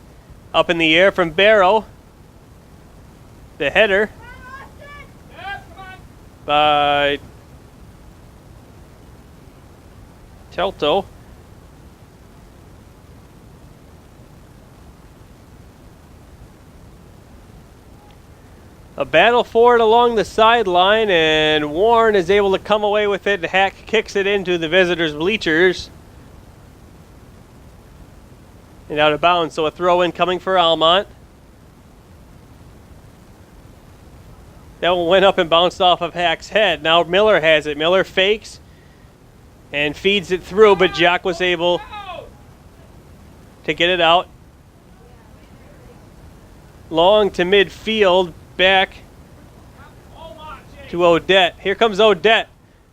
Up in the air from Barrow. The header by Telto. A battle for it along the sideline, and Warren is able to come away with it. Hack kicks it into the visitors' bleachers. And out of bounds, so a throw-in coming for Almont. That one went up and bounced off of Hack's head. Now Miller has it. Miller fakes and feeds it through, but Jack was able to get it out. Long to midfield. Back to Odette. Here comes Odette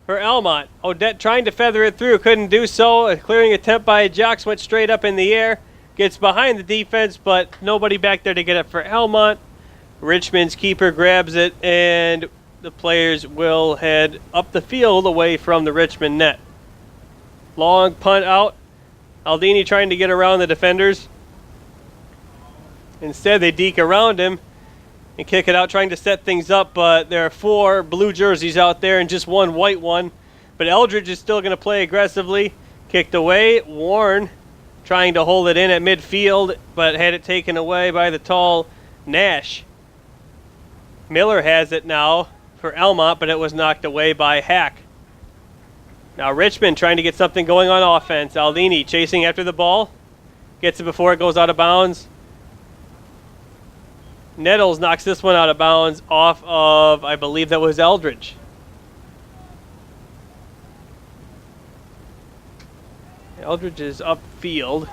for Almont. Odette trying to feather it through. Couldn't do so. A clearing attempt by Jocks went straight up in the air. Gets behind the defense, but nobody back there to get it for Almont. Richmond's keeper grabs it, and the players will head up the field away from the Richmond net. Long punt out. Aldini trying to get around the defenders. Instead, they deke around him and kick it out, trying to set things up, but there are 4 blue jerseys out there and just 1 white one. But Eldridge is still going to play aggressively. Kicked away. Warren trying to hold it in at midfield, but had it taken away by the tall Nash. Miller has it now for Almont, but it was knocked away by Hack. Now Richmond trying to get something going on offense. Aldini chasing after the ball. Gets it before it goes out of bounds. Nettles knocks this one out of bounds off of, I believe that was Eldridge. Eldridge is upfield.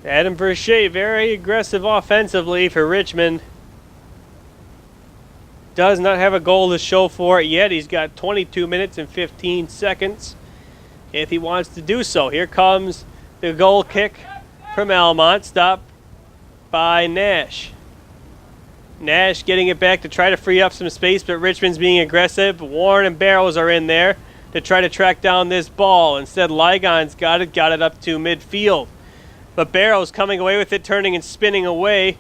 Adam Verche, very aggressive offensively for Richmond. Does not have a goal to show for it yet. He's got 22 minutes and 15 seconds if he wants to do so. Here comes the goal kick from Almont, stopped by Nash. Nash getting it back to try to free up some space, but Richmond's being aggressive. Warren and Barrows are in there to try to track down this ball. Instead, Ligon's got it up to midfield. But Barrows coming away with it, turning and spinning away.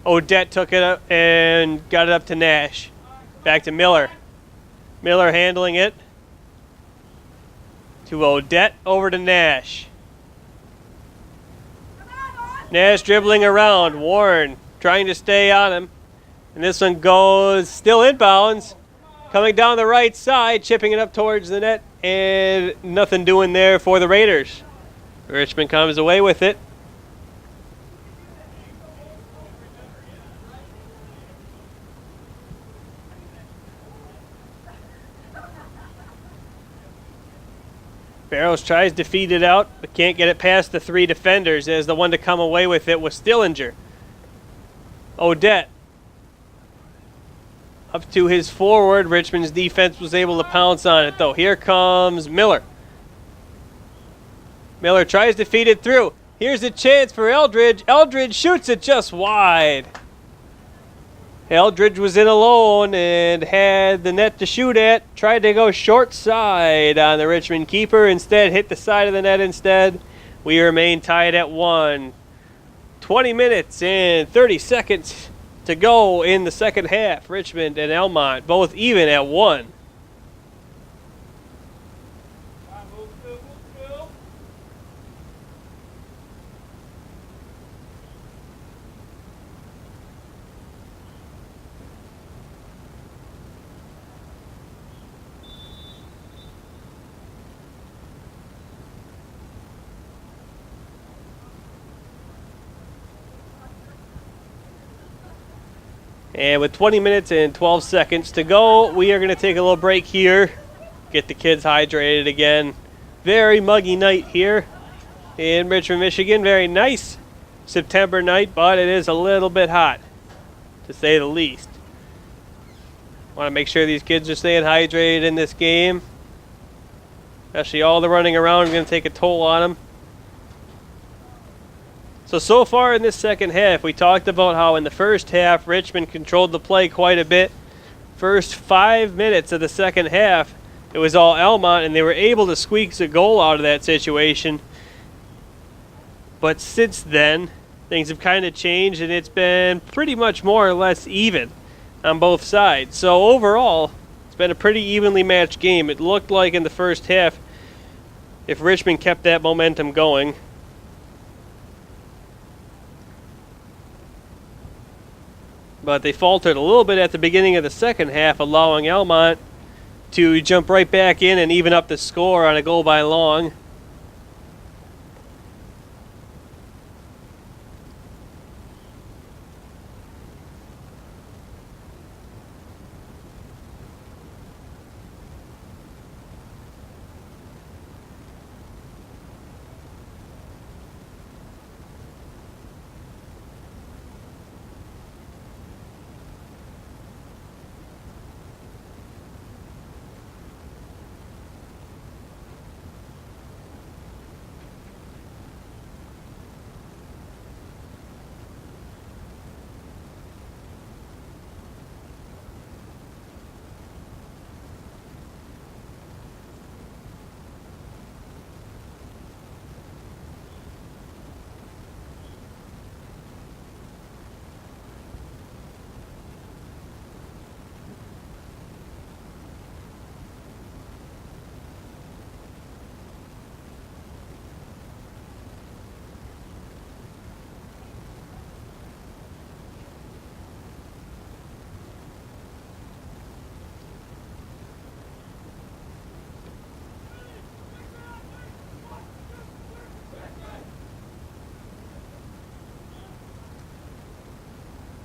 Odette took it up and got it up to Nash. Back to Miller. Miller handling it to Odette, over to Nash. Nash dribbling around. Warren trying to stay on him. And this one goes still inbounds. Coming down the right side, chipping it up towards the net. And nothing doing there for the Raiders. Richmond comes away with it. Barrows tries to feed it out, but can't get it past the 3 defenders, as the one to come away with it was Stillinger. Odette. Up to his forward. Richmond's defense was able to pounce on it, though. Here comes Miller. Miller tries to feed it through. Here's a chance for Eldridge. Eldridge shoots it just wide. Eldridge was in alone and had the net to shoot at. Tried to go short side on the Richmond keeper. Instead, hit the side of the net instead. We remain tied at 1. 20 minutes and 30 seconds to go in the second half. Richmond and Almont both even at 1. And with 20 minutes and 12 seconds to go, we are going to take a little break here. Get the kids hydrated again. Very muggy night here in Richmond, Michigan. Very nice September night, but it is a little bit hot, to say the least. Want to make sure these kids are staying hydrated in this game. Especially all the running around is going to take a toll on them. So far in this second half, we talked about how in the first half, Richmond controlled the play quite a bit. First 5 minutes of the second half, it was all Almont, and they were able to squeak a goal out of that situation. But since then, things have kind of changed, and it's been pretty much more or less even on both sides. So overall, it's It's been a pretty evenly matched game. It looked like in the first half, if Richmond kept that momentum going. But they faltered a little bit at the beginning of the second half, allowing Almont to jump right back in and even up the score on a goal by Long.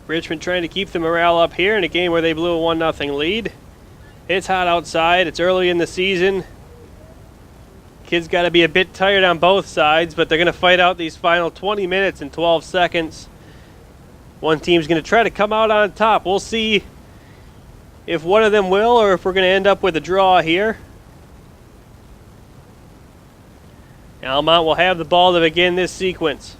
Richmond trying to keep the morale up here in a game where they blew a 1-0 lead. It's hot outside. It's early in the season. Kids got to be a bit tired on both sides, but they're going to fight out these final 20 minutes and 12 seconds. One team's going to try to come out on top. We'll see if one of them will or if we're going to end up with a draw here. Almont will have the ball to begin this sequence.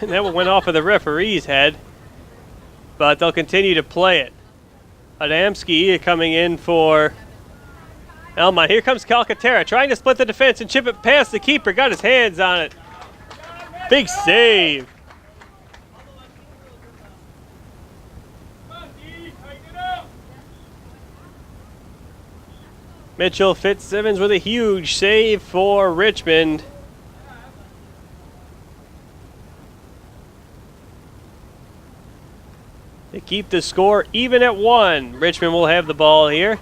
That one went off of the referee's head, but they'll continue to play it. Adamski coming in for Almont. Here comes Calcaterra trying to split the defense and chip it past the keeper. Got his hands on it. Big save. Mitchell Fitzsimmons with a huge save for Richmond. They keep the score even at 1. Richmond will have the ball here.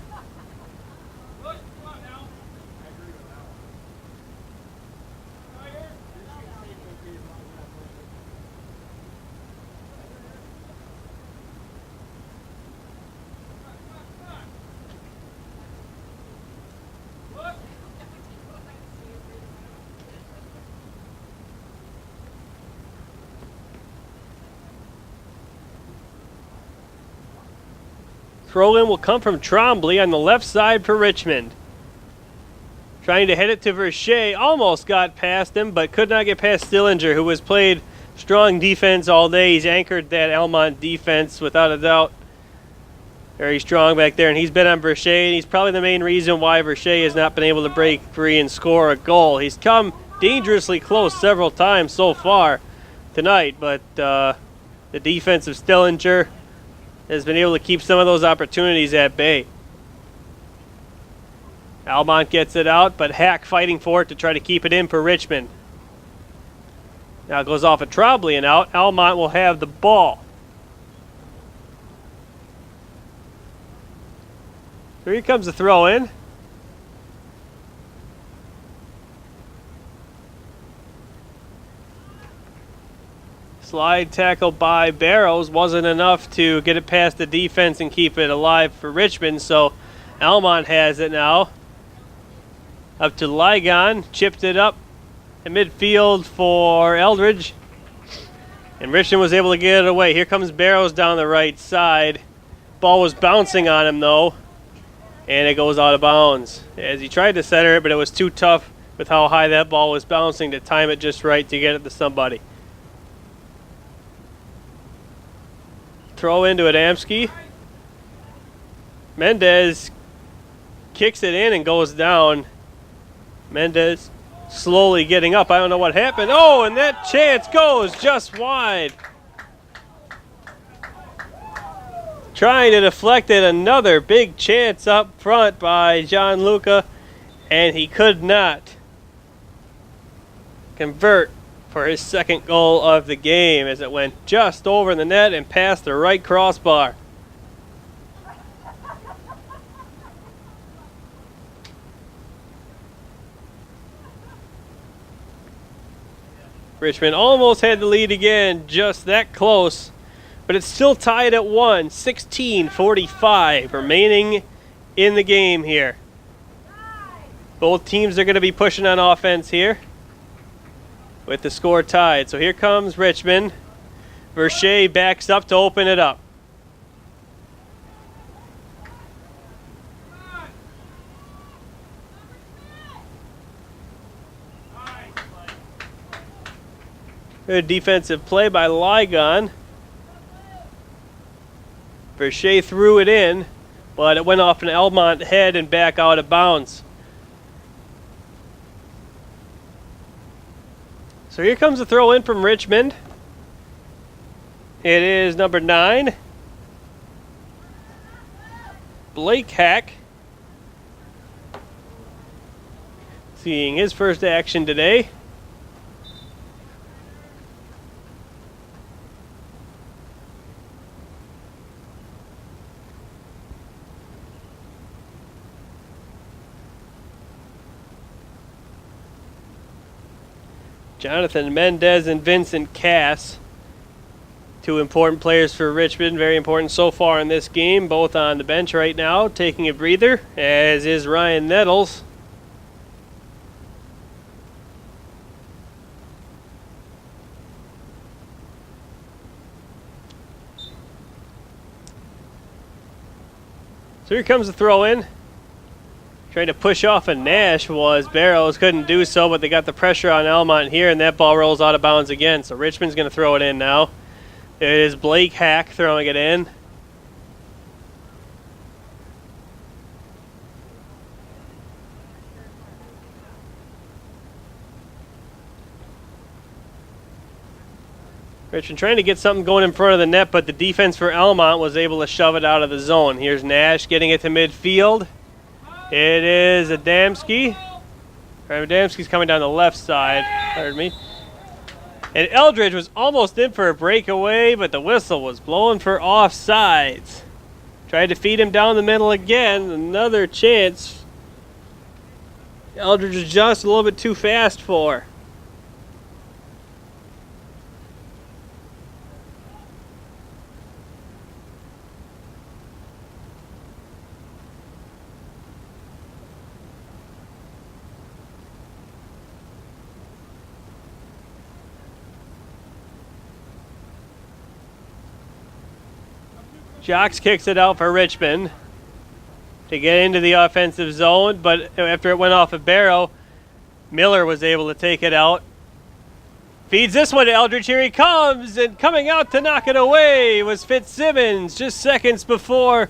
Throw-in will come from Trombley on the left side for Richmond. Trying to head it to Verche. Almost got past him, but could not get past Stillinger, who has played strong defense all day. He's anchored that Almont defense without a doubt. Very strong back there, and he's been on Verche, and he's probably the main reason why Verche has not been able to break free and score a goal. He's come dangerously close several times so far tonight, but the defense of Stillinger has been able to keep some of those opportunities at bay. Almont gets it out, but Hack fighting for it to try to keep it in for Richmond. Now it goes off of Trombley and out. Almont will have the ball. Here comes the throw in. Slide tackle by Barrows wasn't enough to get it past the defense and keep it alive for Richmond, so Almont has it now. Up to Ligon, chipped it up in midfield for Eldridge. And Richmond was able to get it away. Here comes Barrows down the right side. Ball was bouncing on him though, and it goes out of bounds. As he tried to center it, but it was too tough with how high that ball was bouncing to time it just right to get it to somebody. Throw into Adamski. Mendez kicks it in and goes down. Mendez slowly getting up. I don't know what happened. Oh, and that chance goes just wide. Trying to deflect it. Another big chance up front by Gianluca, and he could not convert for his second goal of the game as it went just over the net and past the right crossbar. Richmond almost had the lead again, just that close, but it's still tied at 1, 16:45 remaining in the game here. Both teams are going to be pushing on offense here with the score tied. So here comes Richmond. Verche backs up to open it up. Good defensive play by Ligon. Verche threw it in, but it went off an Almont head and back out of bounds. So here comes a throw in from Richmond. It is number 9, Blake Hack. Seeing his first action today. Jonathan Mendez and Vincent Cass, two important players for Richmond, very important so far in this game, both on the bench right now, taking a breather, as is Ryan Nettles. So here comes the throw in. Trying to push off a Nash was Barrows, couldn't do so, but they got the pressure on Almont here, and that ball rolls out of bounds again. So Richmond's going to throw it in now. It is Blake Hack throwing it in. Richmond trying to get something going in front of the net, but the defense for Almont was able to shove it out of the zone. Here's Nash getting it to midfield. It is Adamski. Adamski's coming down the left side. Pardon me. And Eldridge was almost in for a breakaway, but the whistle was blowing for offsides. Tried to feed him down the middle again. Another chance. Eldridge was just a little bit too fast for. Jocks kicks it out for Richmond to get into the offensive zone, but after it went off a barrow, Miller was able to take it out. Feeds this one to Eldridge. Here he comes, and coming out to knock it away was Fitzsimmons just seconds before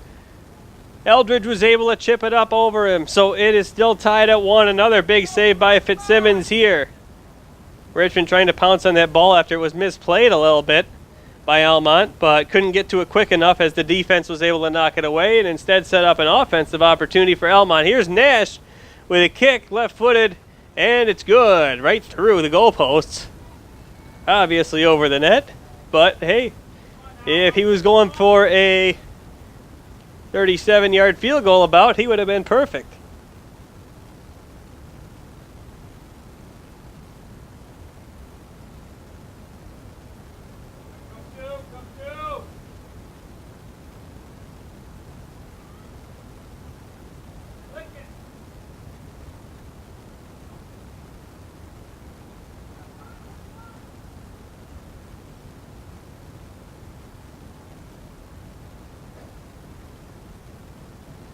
Eldridge was able to chip it up over him. So it is still tied at 1. Another big save by Fitzsimmons here. Richmond trying to pounce on that ball after it was misplayed a little bit by Almont, but couldn't get to it quick enough as the defense was able to knock it away and instead set up an offensive opportunity for Almont. Here's Nash with a kick, left-footed, and it's good, right through the goalposts. Obviously over the net, but hey, if he was going for a 37-yard field goal about, he would have been perfect.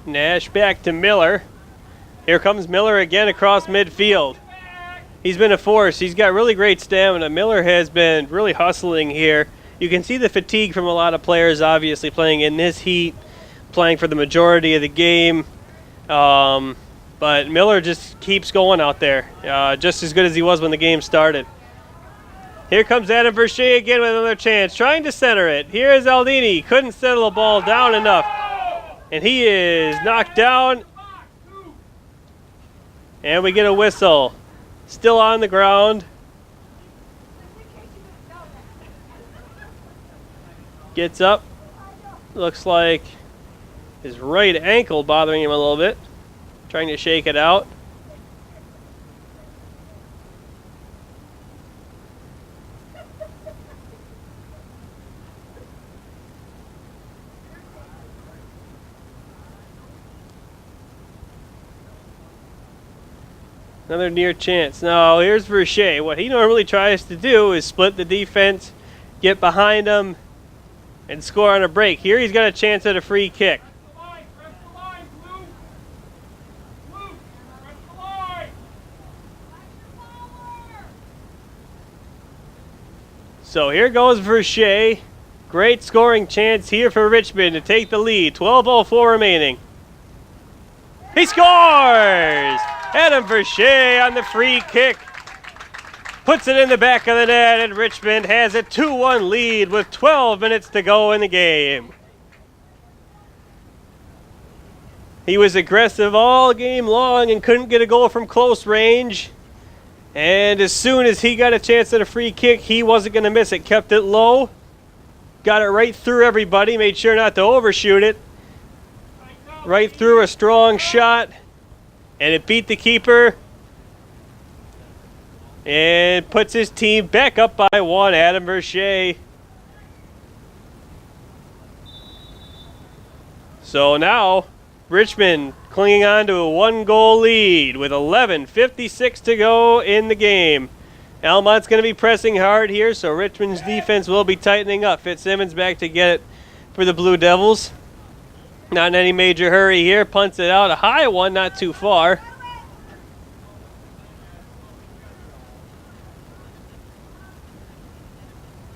Nash back to Miller. Here comes Miller again across midfield. He's been a force. He's got really great stamina. Miller has been really hustling here. You can see the fatigue from a lot of players, obviously, playing in this heat, playing for the majority of the game. But Miller just keeps going out there, just as good as he was when the game started. Here comes Adam Verche again with another chance, trying to center it. Here's Aldini. Couldn't settle the ball down enough. And he is knocked down. And we get a whistle. Still on the ground. Gets up. Looks like his right ankle bothering him a little bit. Trying to shake it out. Another near chance. Now, here's Verche. What he normally tries to do is split the defense, get behind him, and score on a break. Here he's got a chance at a free kick. So here goes Verche. Great scoring chance here for Richmond to take the lead. 12:04 remaining. He scores! Adam Verche on the free kick. Puts it in the back of the net, and Richmond has a 2-1 lead with 12 minutes to go in the game. He was aggressive all game long and couldn't get a goal from close range. And as soon as he got a chance at a free kick, he wasn't going to miss it. Kept it low. Got it right through everybody. Made sure not to overshoot it. Right through a strong shot. And it beat the keeper. And puts his team back up by 1. Adam Verche. So now Richmond clinging on to a 1-goal lead with 11:56 to go in the game. Almont's going to be pressing hard here, so Richmond's defense will be tightening up. Fitzsimmons back to get it for the Blue Devils. Not in any major hurry here. Punts it out. A high one, not too far.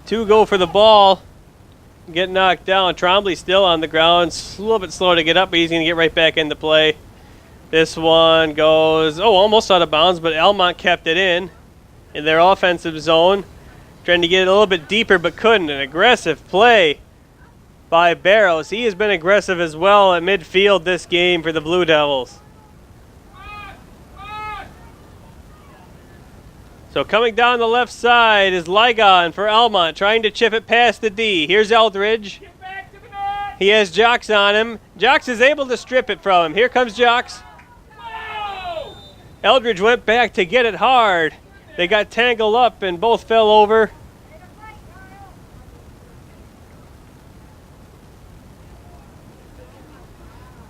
Two go for the ball. Get knocked down. Trombley still on the ground. A little bit slow to get up, but he's going to get right back into play. This one goes, almost out of bounds, but Almont kept it in their offensive zone. Trying to get it a little bit deeper, but couldn't. An aggressive play by Barrows. He has been aggressive as well at midfield this game for the Blue Devils. So coming down the left side is Ligon for Almont, trying to chip it past the D. Here's Eldridge. He has Jocks on him. Jocks is able to strip it from him. Here comes Jocks. Eldridge went back to get it hard. They got tangled up and both fell over.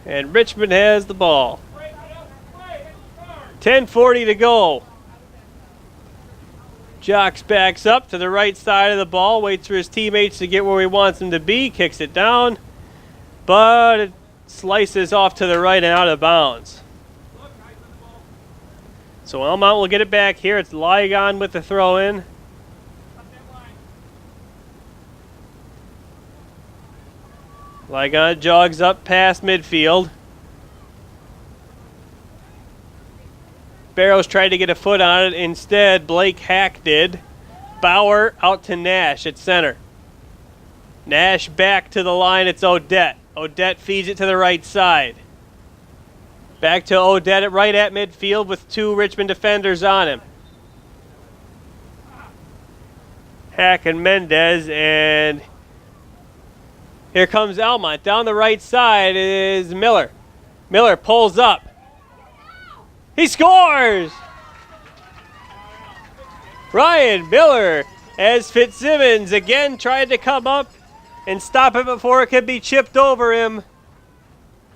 And Richmond has the ball. 10:40 to go. Jocks backs up to the right side of the ball, waits for his teammates to get where he wants them to be, kicks it down, but it slices off to the right and out of bounds. So Almont will get it back here. It's Ligon with the throw in. Ligon jogs up past midfield. Barrows tried to get a foot on it. Instead, Blake Hack did. Bauer out to Nash at center. Nash back to the line. It's Odette. Odette feeds it to the right side. Back to Odette right at midfield with two Richmond defenders on him. Hack and Mendez, and here comes Almont. Down the right side is Miller. Miller pulls up. He scores! Ryan Miller, as Fitzsimmons again tried to come up and stop it before it could be chipped over him.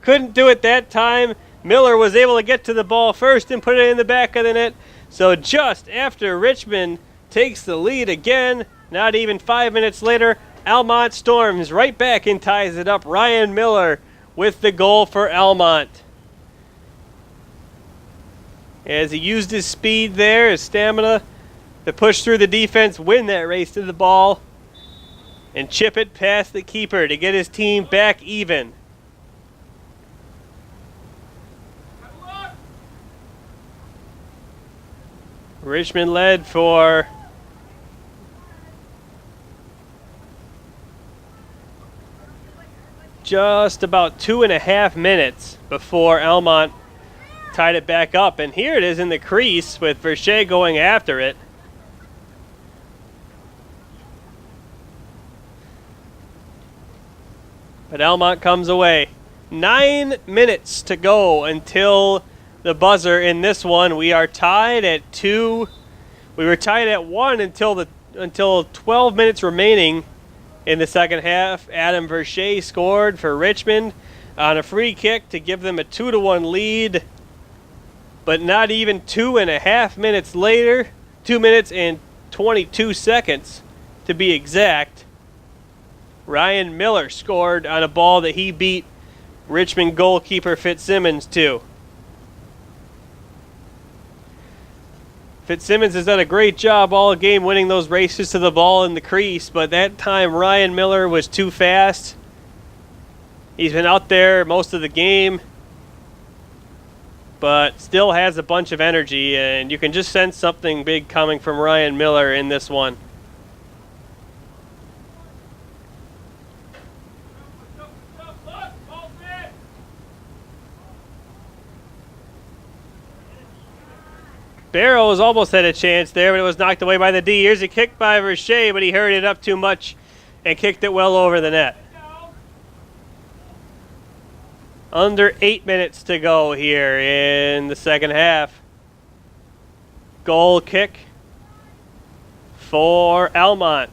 Couldn't do it that time. Miller was able to get to the ball first and put it in the back of the net. So just after Richmond takes the lead again, not even 5 minutes later, Almont storms right back and ties it up. Ryan Miller with the goal for Almont. As he used his speed there, his stamina, to push through the defense, win that race to the ball, and chip it past the keeper to get his team back even. Richmond led for just about 2.5 minutes before Almont tied it back up. And here it is in the crease with Varsity going after it. But Almont comes away. 9 minutes to go until the buzzer in this one. We are tied at 2. We were tied at 1 until 12 minutes remaining in the second half. Adam Varsity scored for Richmond on a free kick to give them a 2-1 lead. But not even 2.5 minutes later, 2 minutes and 22 seconds to be exact, Ryan Miller scored on a ball that he beat Richmond goalkeeper Fitzsimmons to. Fitzsimmons has done a great job all game winning those races to the ball in the crease, but that time Ryan Miller was too fast. He's been out there most of the game, but still has a bunch of energy, and you can just sense something big coming from Ryan Miller in this one. Barrows almost had a chance there, but it was knocked away by the D. Here's a kick by Varsity, but he hurried it up too much and kicked it well over the net. Under 8 minutes to go here in the second half. Goal kick for Almont.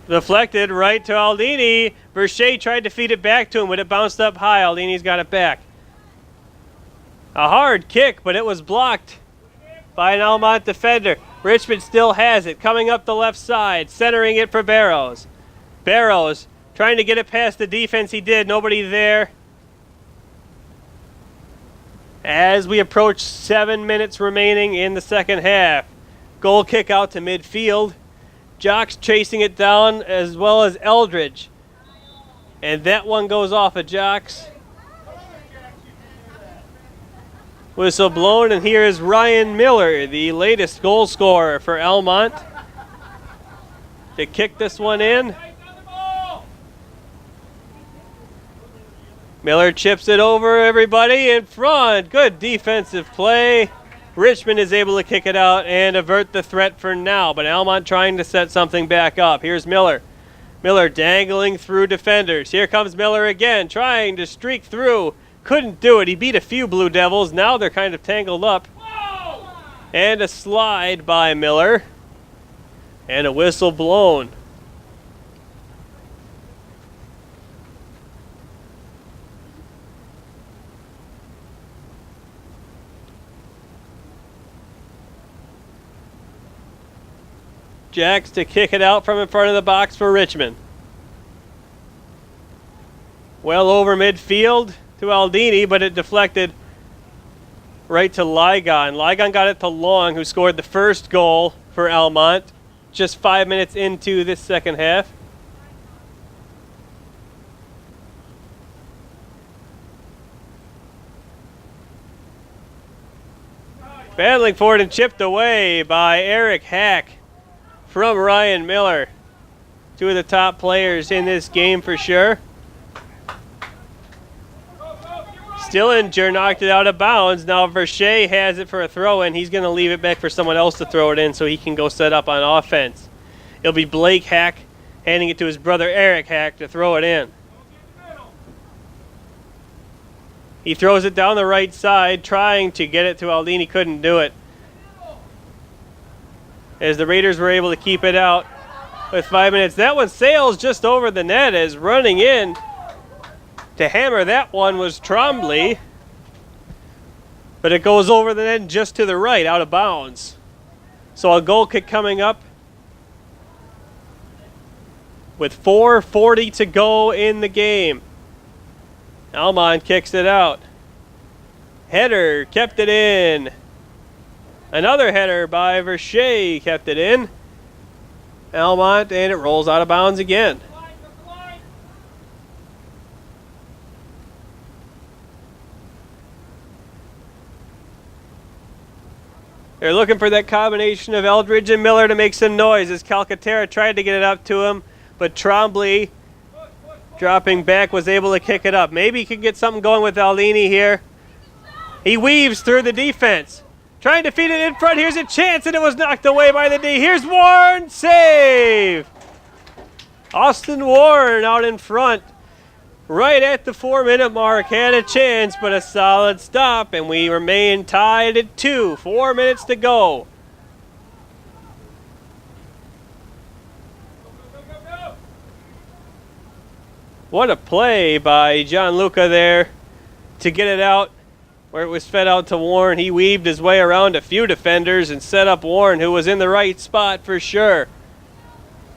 Deflected right to Aldini. Varsity tried to feed it back to him, but it bounced up high. Aldini's got it back. A hard kick, but it was blocked by an Almont defender. Richmond still has it, coming up the left side, centering it for Barrows. Barrows trying to get it past the defense. He did. Nobody there. As we approach 7 minutes remaining in the second half. Goal kick out to midfield. Jocks chasing it down, as well as Eldridge. And that one goes off of Jocks. Whistle blown, and here is Ryan Miller, the latest goal scorer for Almont, to kick this one in. Miller chips it over everybody in front. Good defensive play. Richmond is able to kick it out and avert the threat for now, but Almont trying to set something back up. Here's Miller. Miller dangling through defenders. Here comes Miller again, trying to streak through. Couldn't do it. He beat a few Blue Devils. Now they're kind of tangled up. And a slide by Miller. And a whistle blown. Jacks to kick it out from in front of the box for Richmond. Well over midfield to Aldini, but it deflected right to Ligon. Ligon got it to Long, who scored the first goal for Almont just 5 minutes into this second half. Battling for it and chipped away by Eric Hack from Ryan Miller. Two of the top players in this game for sure. Stillinger knocked it out of bounds. Now Varsity has it for a throw-in. He's going to leave it back for someone else to throw it in so he can go set up on offense. It'll be Blake Hack handing it to his brother Eric Hack to throw it in. He throws it down the right side, trying to get it to Aldini. Couldn't do it, as the Raiders were able to keep it out with 5 minutes. That one sails just over the net, as running in to hammer that one was Trombley. but it goes over the net just to the right, out of bounds. So a goal kick coming up with 4:40 to go in the game. Almont kicks it out. Header kept it in. Another header by Varsity kept it in. Almont, and it rolls out of bounds again. They're looking for that combination of Eldridge and Miller to make some noise as Calcaterra tried to get it up to him, but Trombley, dropping back, was able to kick it up. Maybe he can get something going with Aldini here. He weaves through the defense, trying to feed it in front. Here's a chance, and it was knocked away by the D. Here's Warren, save! Austin Warren out in front. Right at the 4-minute mark, had a chance, but a solid stop, and we remain tied at 2. 4 minutes to go. What a play by Gianluca there to get it out where it was fed out to Warren. He weaved his way around a few defenders and set up Warren, who was in the right spot for sure.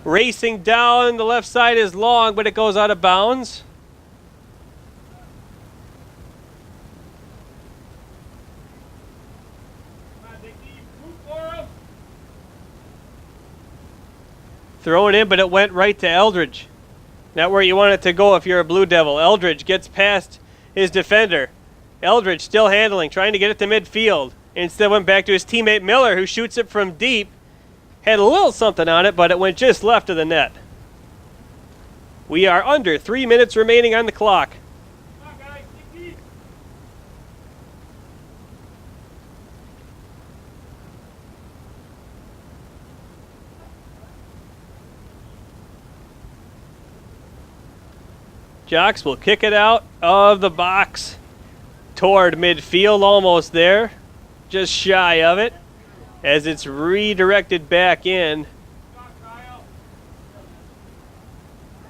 Racing down, the left side is long, but it goes out of bounds. Throw it in, but it went right to Eldridge. Not where you want it to go if you're a Blue Devil. Eldridge gets past his defender. Eldridge still handling, trying to get it to midfield. Instead went back to his teammate Miller, who shoots it from deep. Had a little something on it, but it went just left of the net. We are under 3 minutes remaining on the clock. Jocks will kick it out of the box toward midfield, almost there, just shy of it, as it's redirected back in.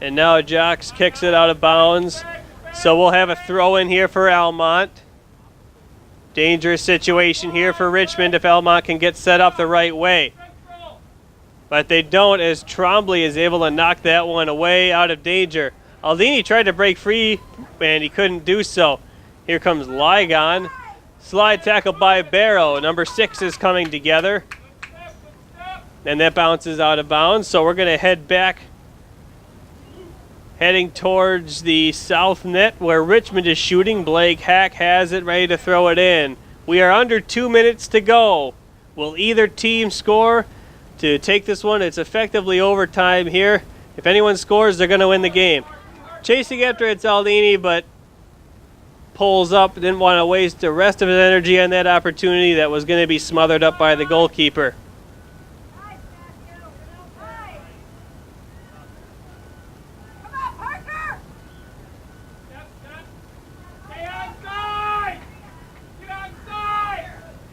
And now Jocks kicks it out of bounds, so we'll have a throw in here for Almont. Dangerous situation here for Richmond if Almont can get set up the right way. But they don't, as Trombley is able to knock that one away out of danger. Aldini tried to break free, and he couldn't do so. Here comes Ligon. Slide tackle by Barrow. Number 6 is coming together. And that bounces out of bounds, so we're going to head back, heading towards the south net where Richmond is shooting. Blake Hack has it, ready to throw it in. We are under 2 minutes to go. Will either team score to take this one? It's effectively overtime here. If anyone scores, they're going to win the game. Chasing after it's Aldini, but pulls up. Didn't want to waste the rest of his energy on that opportunity that was going to be smothered up by the goalkeeper.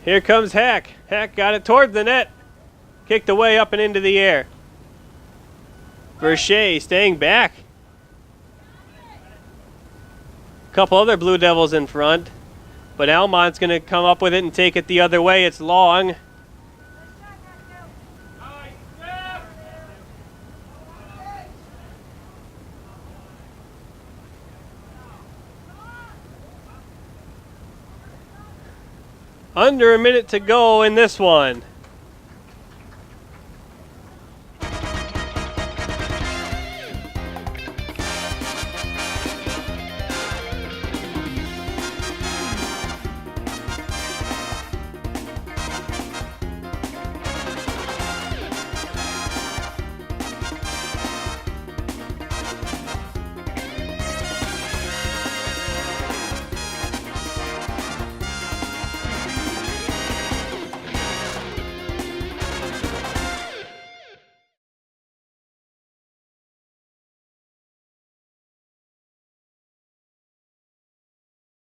Here comes Hack. Hack got it toward the net. Kicked away up and into the air. Verche staying back. Couple other Blue Devils in front, but Almont's going to come up with it and take it the other way. It's long. Under a minute to go in this one.